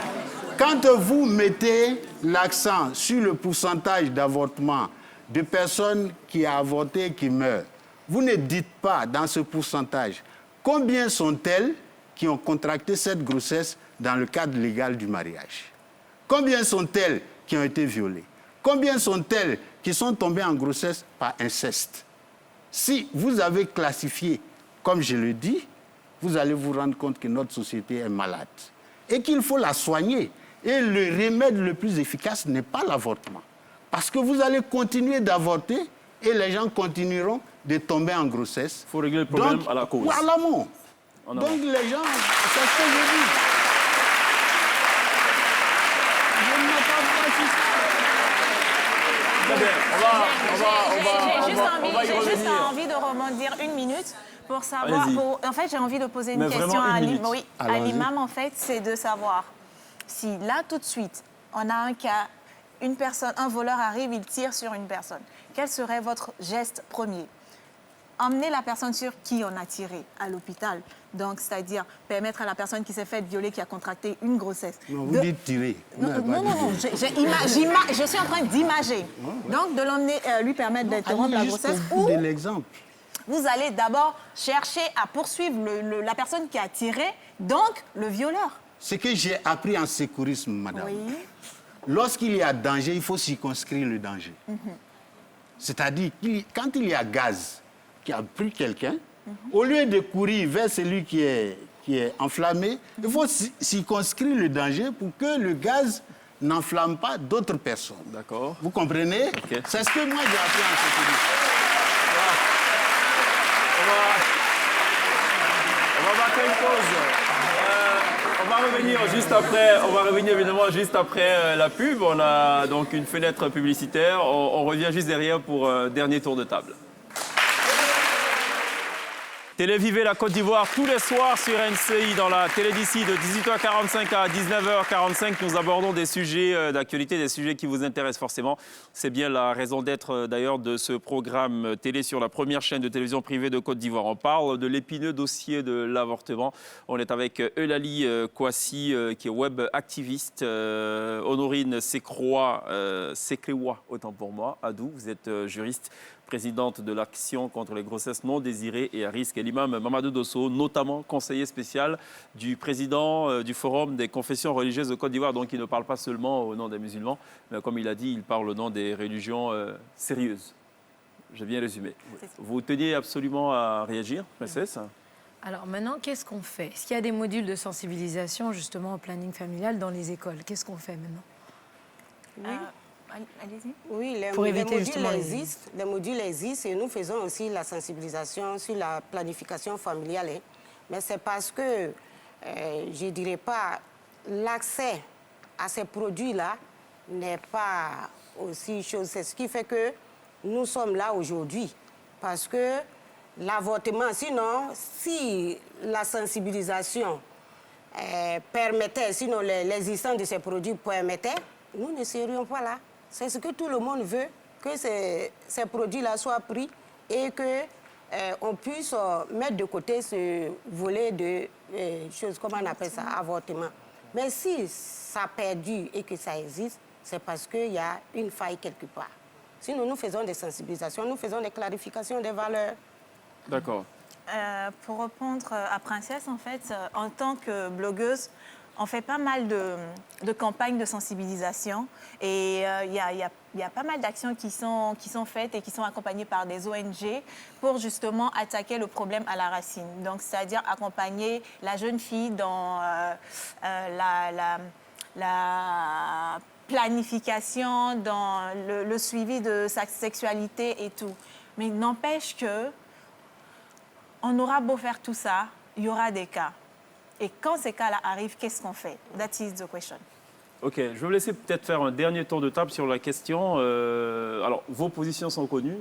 Quand vous mettez l'accent sur le pourcentage d'avortement de personnes qui ont avorté et qui meurent, vous ne dites pas dans ce pourcentage combien sont-elles qui ont contracté cette grossesse dans le cadre légal du mariage. Combien sont-elles qui ont été violées? Combien sont-elles qui sont tombées en grossesse par inceste? Si vous avez classifié, comme je le dis, vous allez vous rendre compte que notre société est malade et qu'il faut la soigner. Et le remède le plus efficace n'est pas l'avortement. Parce que vous allez continuer d'avorter et les gens continueront de tomber en grossesse. Il faut régler le problème à la cause. À l'amont. Donc les gens, c'est ce que je dis. Je ne m'attends pas à J'ai juste envie de rebondir une minute pour savoir... En fait, j'ai envie de poser une question à l'imam, en fait, c'est de savoir si là, tout de suite, on a un cas, une personne, un voleur arrive, il tire sur une personne. Quel serait votre geste premier? Emmener la personne sur qui on a tiré à l'hôpital. Donc, c'est-à-dire permettre à la personne qui s'est faite violer, qui a contracté une grossesse. Non, vous dites tirer. Non, je suis en train d'imager. Donc, de l'emmener, lui permettre d'interrompre la grossesse. Ou de l'exemple. Vous allez d'abord chercher à poursuivre la personne qui a tiré, donc le violeur. Ce que j'ai appris en secourisme, madame, lorsqu'il y a danger, il faut circonscrire le danger. C'est-à-dire, quand il y a gaz qui a pris quelqu'un, au lieu de courir vers celui qui est enflammé, il faut circonscrire le danger pour que le gaz n'enflamme pas d'autres personnes. D'accord. Vous comprenez? C'est ce que moi j'ai appris en sécurité. On va marquer une pause. On va revenir évidemment juste après la pub. On a donc une fenêtre publicitaire. On revient juste derrière pour un dernier tour de table. Télévivez la Côte d'Ivoire tous les soirs sur NCI dans la télé d'ici de 18h45 à 19h45. Nous abordons des sujets d'actualité, des sujets qui vous intéressent forcément. C'est bien la raison d'être d'ailleurs de ce programme télé sur la première chaîne de télévision privée de Côte d'Ivoire. On parle de l'épineux dossier de l'avortement. On est avec Eulalie Kouassi qui est web activiste, Honorine Sekroa, autant pour moi, Adou, vous êtes juriste, présidente de l'Action contre les grossesses non désirées et à risque, et l'imam Mamadou Dosso, notamment conseiller spécial du président du Forum des confessions religieuses de Côte d'Ivoire, donc il ne parle pas seulement au nom des musulmans, mais comme il a dit, il parle au nom des religions sérieuses. J'ai bien résumé. C'est ça. Vous teniez absolument à réagir, princesse? Alors maintenant, qu'est-ce qu'on fait? Est-ce qu'il y a des modules de sensibilisation justement au planning familial dans les écoles? Qu'est-ce qu'on fait maintenant? Allez-y. Oui, les, Pour les éviter modules justement les- existent. Les modules existent et nous faisons aussi la sensibilisation sur la planification familiale. Hein. Mais c'est parce que, je ne dirais pas, l'accès à ces produits-là n'est pas aussi chose. C'est ce qui fait que nous sommes là aujourd'hui. Parce que l'avortement, sinon, si la sensibilisation permettait, sinon l'existence de ces produits permettait, nous ne serions pas là. C'est ce que tout le monde veut, que ces produits-là soient pris et qu'on puisse mettre de côté ce volet de choses, comment on appelle ça, avortement. Mais si ça perdure et que ça existe, c'est parce qu'il y a une faille quelque part. Sinon, nous faisons des sensibilisations, nous faisons des clarifications des valeurs. D'accord. Pour répondre à Princesse, en fait, en tant que blogueuse, on fait pas mal de campagnes de sensibilisation et il y a pas mal d'actions qui sont faites et qui sont accompagnées par des ONG pour justement attaquer le problème à la racine. Donc, c'est-à-dire accompagner la jeune fille dans la planification, dans le suivi de sa sexualité et tout. Mais n'empêche que on aura beau faire tout ça, il y aura des cas. Et quand ces cas-là arrivent, qu'est-ce qu'on fait? That is the question. Ok, je vais vous laisser peut-être faire un dernier tour de table sur la question. Alors, vos positions sont connues.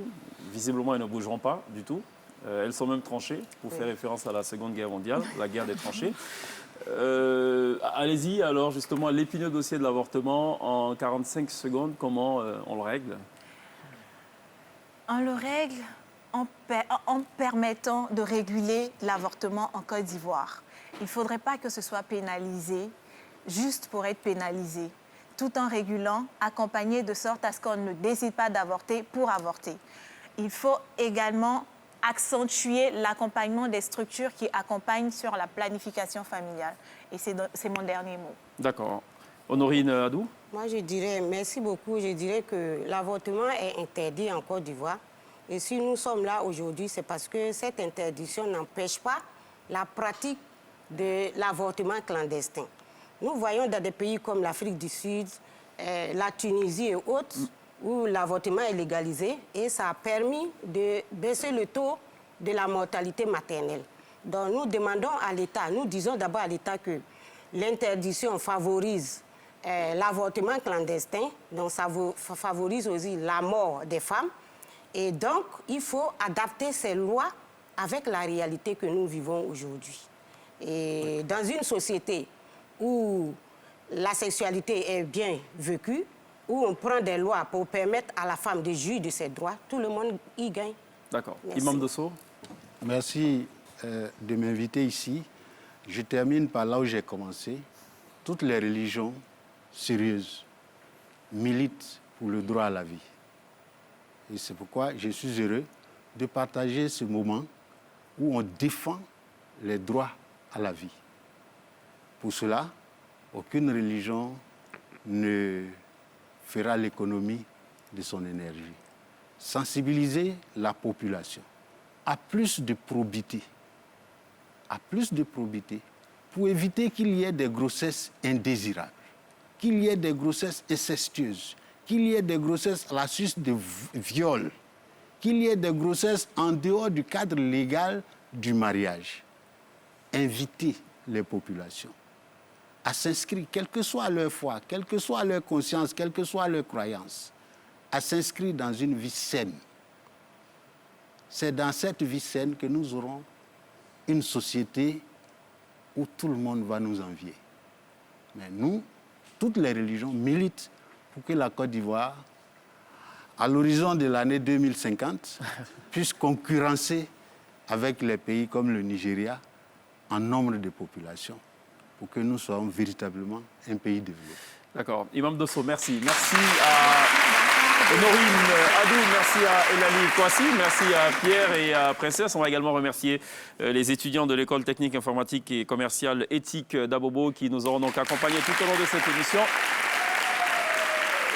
Visiblement, elles ne bougeront pas du tout. Elles sont même tranchées, pour faire référence à la Seconde Guerre mondiale, la guerre des tranchées. Allez-y, alors, justement, l'épineux dossier de l'avortement, en 45 secondes, comment on le règle? On le règle en permettant de réguler l'avortement en Côte d'Ivoire. Il ne faudrait pas que ce soit pénalisé juste pour être pénalisé, tout en régulant, accompagné de sorte à ce qu'on ne décide pas d'avorter pour avorter. Il faut également accentuer l'accompagnement des structures qui accompagnent sur la planification familiale. Et c'est mon dernier mot. D'accord. Honorine Adou? Moi, je dirais, merci beaucoup, je dirais que l'avortement est interdit en Côte d'Ivoire. Et si nous sommes là aujourd'hui, c'est parce que cette interdiction n'empêche pas la pratique de l'avortement clandestin. Nous voyons dans des pays comme l'Afrique du Sud, la Tunisie et autres, où l'avortement est légalisé et ça a permis de baisser le taux de la mortalité maternelle. Donc nous demandons à l'État, nous disons d'abord à l'État que l'interdiction favorise l'avortement clandestin, donc ça favorise aussi la mort des femmes. Et donc, il faut adapter ces lois avec la réalité que nous vivons aujourd'hui. Et dans une société où la sexualité est bien vécue, où on prend des lois pour permettre à la femme de jouir de ses droits, tout le monde y gagne. D'accord. Merci. Imam Dosso? Merci de m'inviter ici. Je termine par là où j'ai commencé. Toutes les religions sérieuses militent pour le droit à la vie. Et c'est pourquoi je suis heureux de partager ce moment où on défend les droits à la vie. Pour cela, aucune religion ne fera l'économie de son énergie. Sensibiliser la population à plus de probité, pour éviter qu'il y ait des grossesses indésirables, qu'il y ait des grossesses incestueuses, qu'il y ait des grossesses à la suite de viol, qu'il y ait des grossesses en dehors du cadre légal du mariage. Inviter les populations à s'inscrire, quelle que soit leur foi, quelle que soit leur conscience, quelle que soit leur croyance, à s'inscrire dans une vie saine. C'est dans cette vie saine que nous aurons une société où tout le monde va nous envier. Mais nous, toutes les religions militent pour que la Côte d'Ivoire, à l'horizon de l'année 2050, puisse concurrencer avec les pays comme le Nigeria en nombre de population, pour que nous soyons véritablement un pays développé. D'accord. Imam Dosso, merci. Merci à Honorine Adou, merci à Elali Kouassi, merci à Pierre et à Princesse. On va également remercier les étudiants de l'École technique informatique et commerciale éthique d'Abobo qui nous auront donc accompagnés tout au long de cette émission.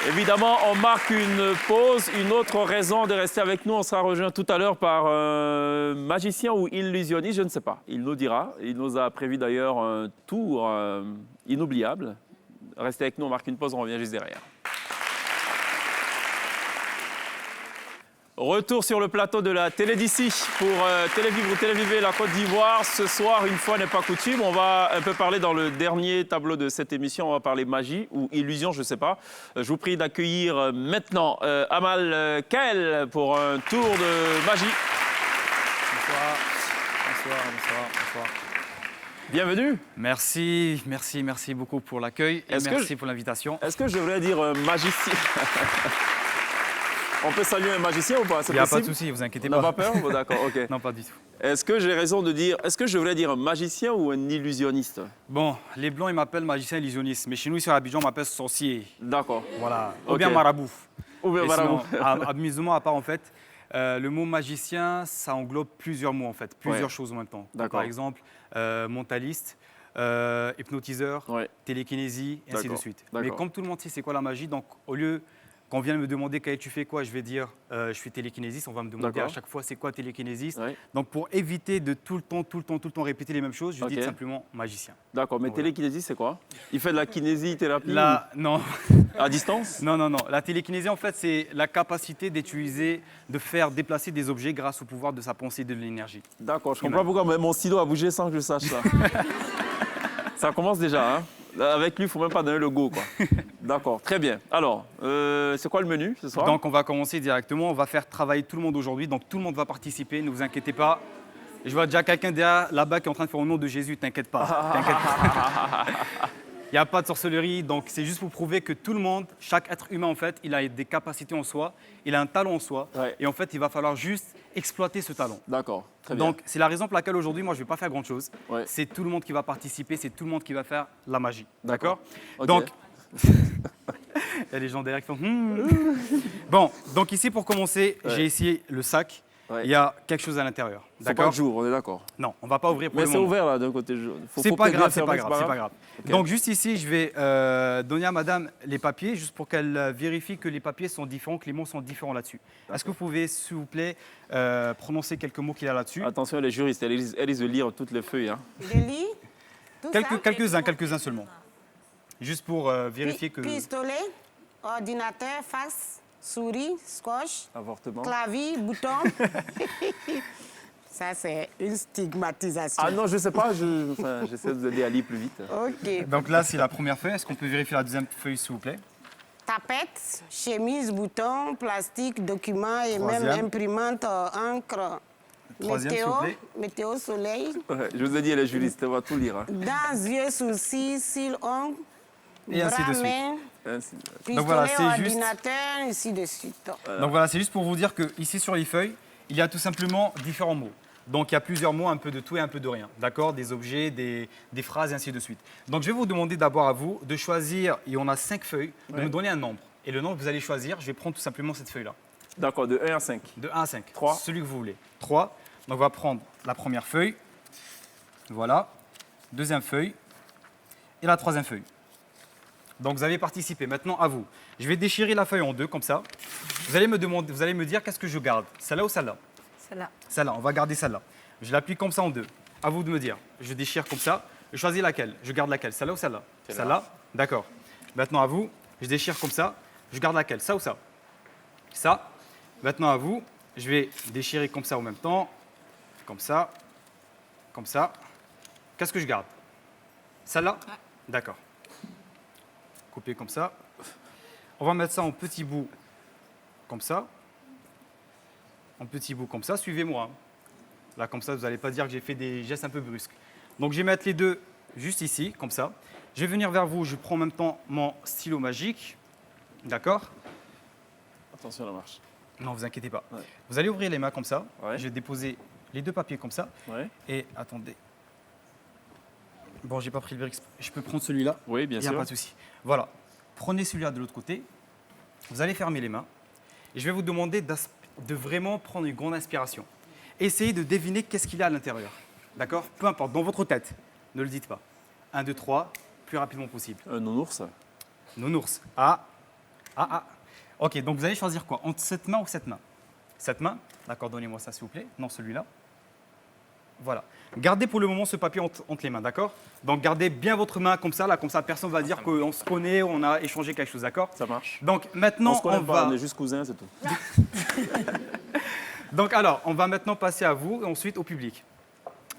Évidemment, on marque une pause. Une autre raison de rester avec nous, on sera rejoint tout à l'heure par un magicien ou illusionniste, je ne sais pas. Il nous dira. Il nous a prévu d'ailleurs un tour inoubliable. Restez avec nous, on marque une pause, on revient juste derrière. Retour sur le plateau de la télé d'ici pour Télévivre ou Téléviver la Côte d'Ivoire. Ce soir, une fois n'est pas coutume, on va un peu parler dans le dernier tableau de cette émission, on va parler magie ou illusion, je ne sais pas. Je vous prie d'accueillir maintenant Amal Kael pour un tour de magie. Bonsoir, bonsoir, bonsoir, bonsoir. Bienvenue. Merci beaucoup pour l'accueil et merci pour l'invitation. Est-ce que je devrais dire magicien? On peut saluer un magicien ou pas? Il n'y a pas de souci, vous inquiétez pas. On n'a pas peur? Bon, d'accord, ok. Non, pas du tout. Est-ce que j'ai raison de dire, est-ce que je devrais dire un magicien ou un illusionniste? Bon, les Blancs, ils m'appellent magicien illusionniste, mais chez nous, ici à Abidjan, on m'appelle sorcier. D'accord. Voilà. Ok. Ou bien marabout. Ou bien Et marabout. sinon, amusement à part, en fait, le mot magicien, ça englobe plusieurs mots, en fait, plusieurs choses en même temps. D'accord. Par exemple, mentaliste, hypnotiseur, télékinésie, et ainsi de suite. Mais comme tout le monde sait c'est quoi la magie, donc au lieu qu'on vienne me demander tu fais quoi, je vais dire je suis télékinésiste. On va me demander à chaque fois c'est quoi télékinésiste. Donc pour éviter de tout le temps répéter les mêmes choses, je dis simplement magicien. D'accord, mais télékinésiste c'est quoi? Il fait de la kinésithérapie? Non. À distance? Non. La télékinésie en fait c'est la capacité d'utiliser, de faire déplacer des objets grâce au pouvoir de sa pensée et de l'énergie. D'accord, je comprends pourquoi mon stylo a bougé sans que je sache ça. Ça commence déjà, hein? Avec lui, il ne faut même pas donner le go, quoi. D'accord, très bien. Alors, c'est quoi le menu ce soir? Donc, on va commencer directement. On va faire travailler tout le monde aujourd'hui. Donc, tout le monde va participer. Ne vous inquiétez pas. Je vois déjà quelqu'un derrière là-bas qui est en train de faire au nom de Jésus. T'inquiète pas. Il n'y a pas de sorcellerie. Donc, c'est juste pour prouver que tout le monde, chaque être humain, en fait, il a des capacités en soi. Il a un talent en soi. Et en fait, il va falloir juste exploiter ce talent. D'accord, très bien. Donc, c'est la raison pour laquelle aujourd'hui, moi, je ne vais pas faire grand-chose. C'est tout le monde qui va participer. C'est tout le monde qui va faire la magie. D'accord. Okay. Donc, il y a des gens derrière qui font Bon, donc ici, pour commencer, j'ai ici le sac. Il y a quelque chose à l'intérieur. D'accord. Pas de jour, on est d'accord. Non, on ne va pas ouvrir pour le le moment. Mais c'est ouvert là d'un côté. C'est pas grave, c'est pas grave. Okay. Donc juste ici, je vais donner à madame les papiers, juste pour qu'elle vérifie que les papiers sont différents, que les mots sont différents là-dessus. Est-ce que vous pouvez, s'il vous plaît, prononcer quelques mots qu'il y a là-dessus? Attention, les juristes, elles risquent de lire toutes les feuilles. Hein. Je lis Quelques-uns seulement. Juste pour vérifier que... Pistolet, ordinateur, fax, souris, scotch, avortement, clavier, bouton. Ça, c'est une stigmatisation. Ah non, je ne sais pas, j'essaie de vous aider à lire plus vite. OK. Donc là, c'est la première feuille. Est-ce qu'on peut vérifier la deuxième feuille, s'il vous plaît? Tapette, chemise, bouton, plastique, document et même imprimante, encre. Météo, soleil. Je vous ai dit, elle est juriste, elle va tout lire. Hein. Dents, yeux, sourcils, cils, ongles, bras, mains. Donc voilà, c'est ordinateur, ainsi de suite. Donc voilà, c'est juste pour vous dire que ici sur les feuilles, il y a tout simplement différents mots. Donc il y a plusieurs mots, un peu de tout et un peu de rien. D'accord? Des objets, des phrases et ainsi de suite. Donc je vais vous demander d'abord à vous de choisir, et on a 5 feuilles, de me donner un nombre. Et le nombre que vous allez choisir, je vais prendre tout simplement cette feuille-là. D'accord, de 1 à 5. De 1 à 5. 3. Celui que vous voulez. 3. Donc on va prendre la première feuille. Voilà. Deuxième feuille. Et la troisième feuille. Donc vous avez participé. Maintenant à vous. Je vais déchirer la feuille en deux comme ça. Vous allez me dire qu'est-ce que je garde. Celle-là ou celle-là? Celle-là. Celle-là, on va garder celle-là. Je l'appuie comme ça en deux. À vous de me dire. Je déchire comme ça. Je choisis laquelle? Je garde laquelle? Celle-là ou celle-là? Celle-là. D'accord. Maintenant à vous. Je déchire comme ça. Je garde laquelle? Ça ou ça? Ça. Maintenant à vous. Je vais déchirer comme ça en même temps. Comme ça. Comme ça. Qu'est-ce que je garde? Celle-là? D'accord. Couper comme ça. On va mettre ça en petits bouts comme ça. En petits bouts comme ça. Suivez-moi. Là, comme ça, vous n'allez pas dire que j'ai fait des gestes un peu brusques. Donc, je vais mettre les deux juste ici, comme ça. Je vais venir vers vous. Je prends en même temps mon stylo magique. D'accord? Attention à la marche. Non, vous inquiétez pas. Vous allez ouvrir les mains comme ça. Ouais. Je vais déposer les deux papiers comme ça. Ouais. Et attendez. Bon, j'ai pas pris le verre. Je peux prendre celui-là? Oui, bien sûr. Il n'y a pas de souci. Voilà. Prenez celui-là de l'autre côté. Vous allez fermer les mains. Et je vais vous demander de vraiment prendre une grande inspiration. Essayez de deviner qu'est-ce qu'il y a à l'intérieur. D'accord? Peu importe, dans votre tête. Ne le dites pas. 1, 2, 3, plus rapidement possible. Un nounours. Nounours. A, Ok, donc vous allez choisir quoi? Entre cette main ou cette main? Cette main. D'accord, donnez-moi ça s'il vous plaît. Non, celui-là. Voilà. Gardez pour le moment ce papier entre les mains, d'accord? Donc gardez bien votre main comme ça, personne ne va dire qu'on se connaît, on a échangé quelque chose, d'accord? Ça marche. Donc maintenant, on se connaît pas, on est juste cousins, c'est tout. Donc alors, on va maintenant passer à vous et ensuite au public.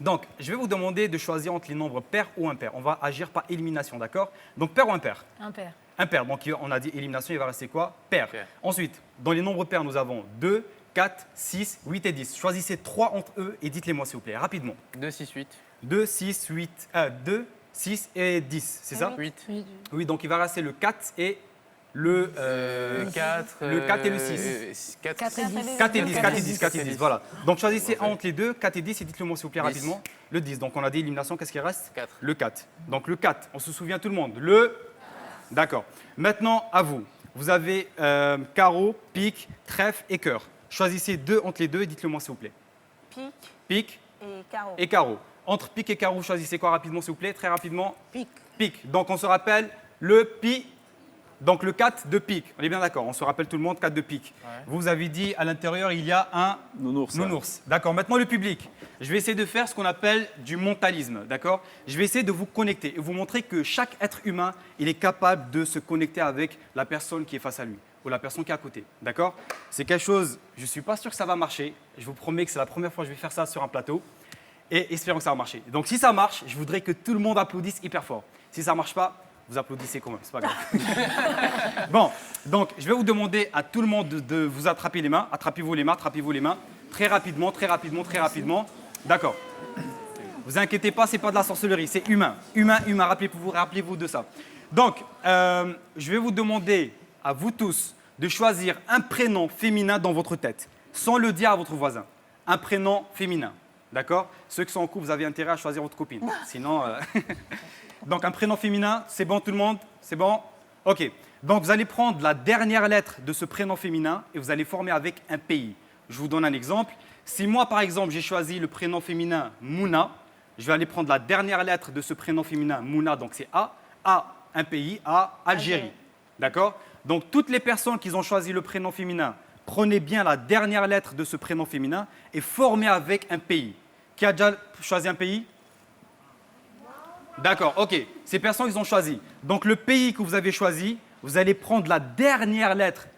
Donc, je vais vous demander de choisir entre les nombres pairs ou impairs. On va agir par élimination, d'accord? Donc, pair ou impair? Impair. Impair. Donc, on a dit élimination, il va rester quoi? Pair. Pair. Ensuite, dans les nombres pairs, nous avons 2, 4, 6, 8 et 10. Choisissez 3 entre eux et dites-les-moi, s'il vous plaît, rapidement. 2, 6, 8. 2, 6, 8, 2, 6 et 10, c'est ça? 8. Oui, donc il va rester le 4 et le 4. le 4 et le 6. 4 et 10. 4 et 10, 4 et 10, 4 et 10, voilà. Donc choisissez un entre les deux, 4 et 10, et dites-le moi s'il vous plaît 10. rapidement. Le 10, donc on a dit élimination, qu'est-ce qui reste? 4. Le 4. Donc le 4, on se souvient tout le monde. Le. D'accord. Maintenant, à vous. Vous avez carreau, pique, trèfle et cœur. Choisissez 2 entre les deux et dites-le moi s'il vous plaît. Pique Pique et carreau. et carreau. Entre pique et carreau, choisissez quoi rapidement s'il vous plaît? Très rapidement. Pique. Pique. Donc on se rappelle le pi. Donc le 4 de pique. On est bien d'accord, on se rappelle tout le monde 4 de pique. Ouais. Vous avez dit à l'intérieur il y a un Nounours. nounours. D'accord, maintenant le public. Je vais essayer de faire ce qu'on appelle du mentalisme, d'accord? Je vais essayer de vous connecter et vous montrer que chaque être humain, il est capable de se connecter avec la personne qui est face à lui ou la personne qui est à côté, d'accord? C'est quelque chose, je ne suis pas sûr que ça va marcher. Je vous promets que c'est la première fois que je vais faire ça sur un plateau et espérons que ça va marcher. Donc si ça marche, je voudrais que tout le monde applaudisse hyper fort. Si ça ne marche pas, vous applaudissez quand même, c'est pas grave. Bon, donc je vais vous demander à tout le monde de vous attraper les mains. Attrapez-vous les mains, attrapez-vous les mains. Très rapidement, très rapidement, très rapidement. D'accord. Vous inquiétez pas, c'est pas de la sorcellerie, c'est humain. Humain, humain, rappelez-vous de ça. Donc, je vais vous demander à vous tous de choisir un prénom féminin dans votre tête, sans le dire à votre voisin. Un prénom féminin, d'accord? Ceux qui sont en couple, vous avez intérêt à choisir votre copine. Sinon... Donc, un prénom féminin, c'est bon tout le monde? C'est bon? OK. Donc, vous allez prendre la dernière lettre de ce prénom féminin et vous allez former avec un pays. Je vous donne un exemple. Si moi, par exemple, j'ai choisi le prénom féminin Mouna, je vais aller prendre la dernière lettre de ce prénom féminin Mouna, donc c'est A. A, un pays. A, Algérie. D'accord? Donc, toutes les personnes qui ont choisi le prénom féminin, prenez bien la dernière lettre de ce prénom féminin et formez avec un pays. Qui a déjà choisi un pays? D'accord, ok. Ces personnes, ils ont choisi. Donc, le pays que vous avez choisi, vous allez prendre la dernière lettre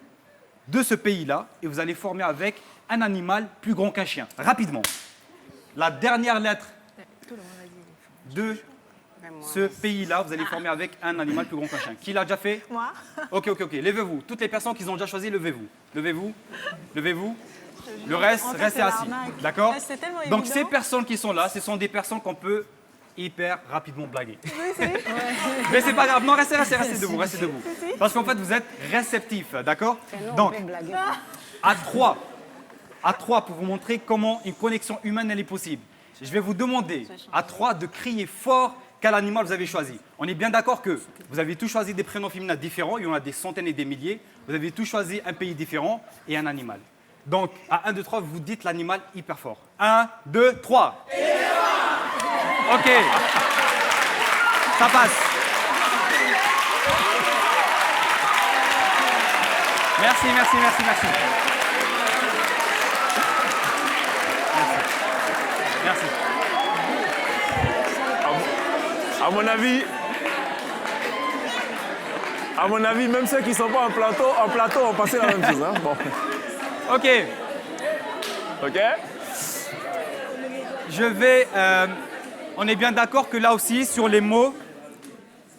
de ce pays-là et vous allez former avec un animal plus grand qu'un chien. Rapidement. La dernière lettre de ce pays-là, vous allez former avec un animal plus grand qu'un chien. Qui l'a déjà fait? Moi? Ok. Levez-vous. Toutes les personnes qui ont déjà choisi, levez-vous. Levez-vous. Le reste, En fait, restez c'est assis. l'arnaque. D'accord? Ouais, c'est tellement Donc, évident. ces personnes qui sont là, ce sont des personnes qu'on peut hyper rapidement blaguer. Mais c'est pas grave, non, restez debout, Parce qu'en fait, vous êtes réceptifs, d'accord? Donc, à trois, pour vous montrer comment une connexion humaine elle est possible, je vais vous demander à 3 de crier fort quel animal vous avez choisi. On est bien d'accord que vous avez tous choisi des prénoms féminins différents, il y en a des centaines et des milliers, vous avez tous choisi un pays différent et un animal. Donc, à 1, 2, 3, vous dites l'animal hyper fort. 1, 2, 3. Ok. Ça passe. Merci. Merci. À mon avis, même ceux qui ne sont pas en plateau ont passé la même chose. Hein? Bon. Ok. OK? Je vais... on est bien d'accord que là aussi, sur les mots...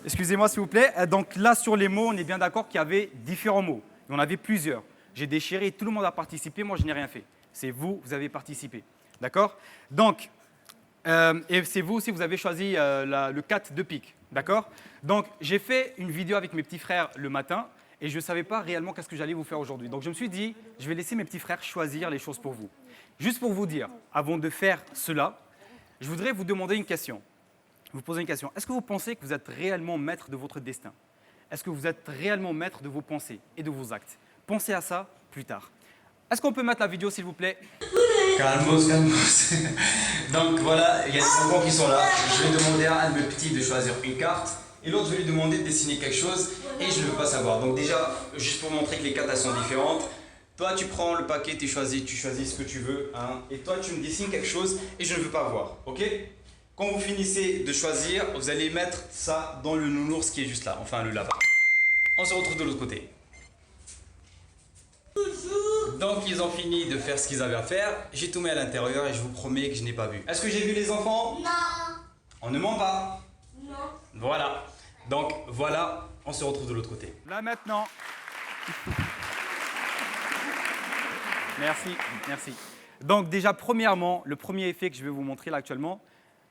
Excusez-moi, s'il vous plaît. Donc là, sur les mots, on est bien d'accord qu'il y avait différents mots. Il y en avait plusieurs. J'ai déchiré, tout le monde a participé. Moi, je n'ai rien fait. C'est vous, vous avez participé. D'accord? Donc, et c'est vous aussi, vous avez choisi le 4 de pique. D'accord? Donc, j'ai fait une vidéo avec mes petits frères le matin et je ne savais pas réellement qu'est-ce que j'allais vous faire aujourd'hui. Donc, je me suis dit, je vais laisser mes petits frères choisir les choses pour vous. Juste pour vous dire, avant de faire cela, je voudrais vous demander une question. Vous poser une question. Est-ce que vous pensez que vous êtes réellement maître de votre destin? Est-ce que vous êtes réellement maître de vos pensées et de vos actes? Pensez à ça plus tard. Est-ce qu'on peut mettre la vidéo, s'il vous plaît? Calmos. Donc voilà, il y a des enfants qui sont là. Je vais demander à un de mes petits de choisir une carte Et l'autre, je vais lui demander de dessiner quelque chose et je ne veux pas savoir. Donc déjà, juste pour montrer que les cartes elles sont différentes, toi tu prends le paquet, tu choisis ce que tu veux. Hein, et toi tu me dessines quelque chose et je ne veux pas voir. Ok? Quand vous finissez de choisir, vous allez mettre ça dans le nounours qui est juste là, enfin le lapin. On se retrouve de l'autre côté. Donc ils ont fini de faire ce qu'ils avaient à faire. J'ai tout mis à l'intérieur et je vous promets que je n'ai pas vu. Est-ce que j'ai vu les enfants? Non. On ne ment pas? Non. Voilà. Donc voilà, on se retrouve de l'autre côté. Là maintenant. Merci, merci. Donc déjà, premièrement, le premier effet que je vais vous montrer là actuellement,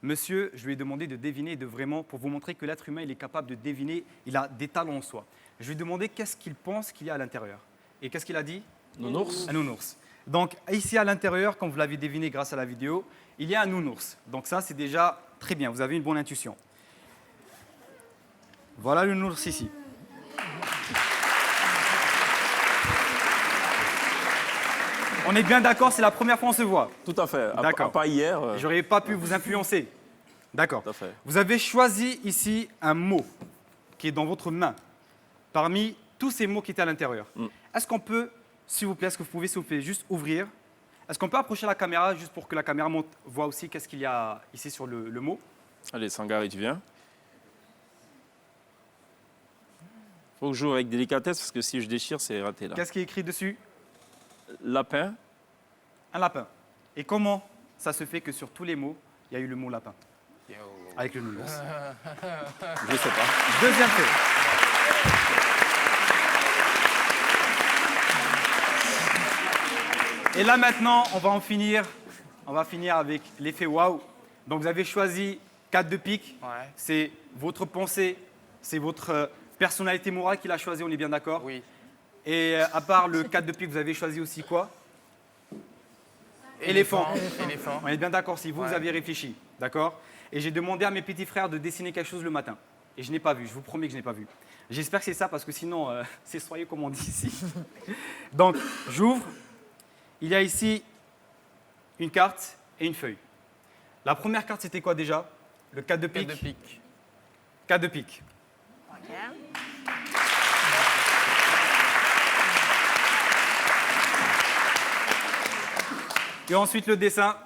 monsieur, je lui ai demandé de deviner, pour vous montrer que l'être humain, il est capable de deviner, il a des talents en soi. Je lui ai demandé qu'est-ce qu'il pense qu'il y a à l'intérieur. Et qu'est-ce qu'il a dit? Nounours. Un nounours. Donc ici à l'intérieur, comme vous l'avez deviné grâce à la vidéo, il y a un nounours. Donc ça, c'est déjà très bien, vous avez une bonne intuition. Voilà le nounours ici. On est bien d'accord, c'est la première fois qu'on se voit. Tout à fait. D'accord. Pas hier. J'aurais pas pu vous influencer. D'accord. Tout à fait. Vous avez choisi ici un mot qui est dans votre main, parmi tous ces mots qui étaient à l'intérieur. Est-ce qu'on peut, s'il vous plaît, est-ce que vous pouvez, s'il vous plaît, juste ouvrir? Est-ce qu'on peut approcher la caméra juste pour que la caméra voit aussi qu'est-ce qu'il y a ici sur le mot? Allez, Sangari, tu viens. Faut que je joue avec délicatesse parce que si je déchire, c'est raté là. Qu'est-ce qui est écrit dessus? Lapin. Un lapin. Et comment ça se fait que sur tous les mots, il y a eu le mot lapin? Avec le nounours. Je sais pas. Deuxième fait. Et là maintenant, on va finir avec l'effet waouh. Donc vous avez choisi 4 de pique. Ouais. C'est votre pensée, c'est votre personnalité morale qu'il a choisi, on est bien d'accord? Oui. Et à part le 4 de pique, vous avez choisi aussi quoi? Éléphant. Éléphant. On est bien d'accord si vous aviez réfléchi, d'accord? Et j'ai demandé à mes petits frères de dessiner quelque chose le matin. Et je n'ai pas vu, je vous promets que je n'ai pas vu. J'espère que c'est ça parce que sinon, c'est soyeux comme on dit ici. Donc, j'ouvre. Il y a ici une carte et une feuille. La première carte, c'était quoi déjà? Le 4 de pique. 4 de pique. 4 de pique. Ok. Et ensuite, le dessin.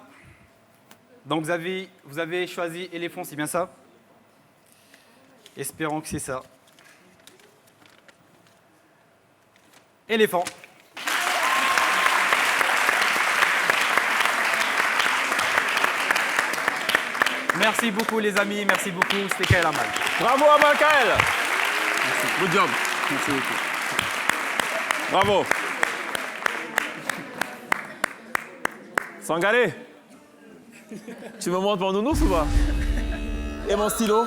Donc, vous avez choisi éléphant, c'est bien ça? Espérons que c'est ça. Éléphant. Merci beaucoup les amis, merci beaucoup, c'était Kael Amal. Bravo à Kael. Good job. Merci beaucoup. Bravo. Sangalé, tu me montres mon nounours ou pas? Et mon stylo?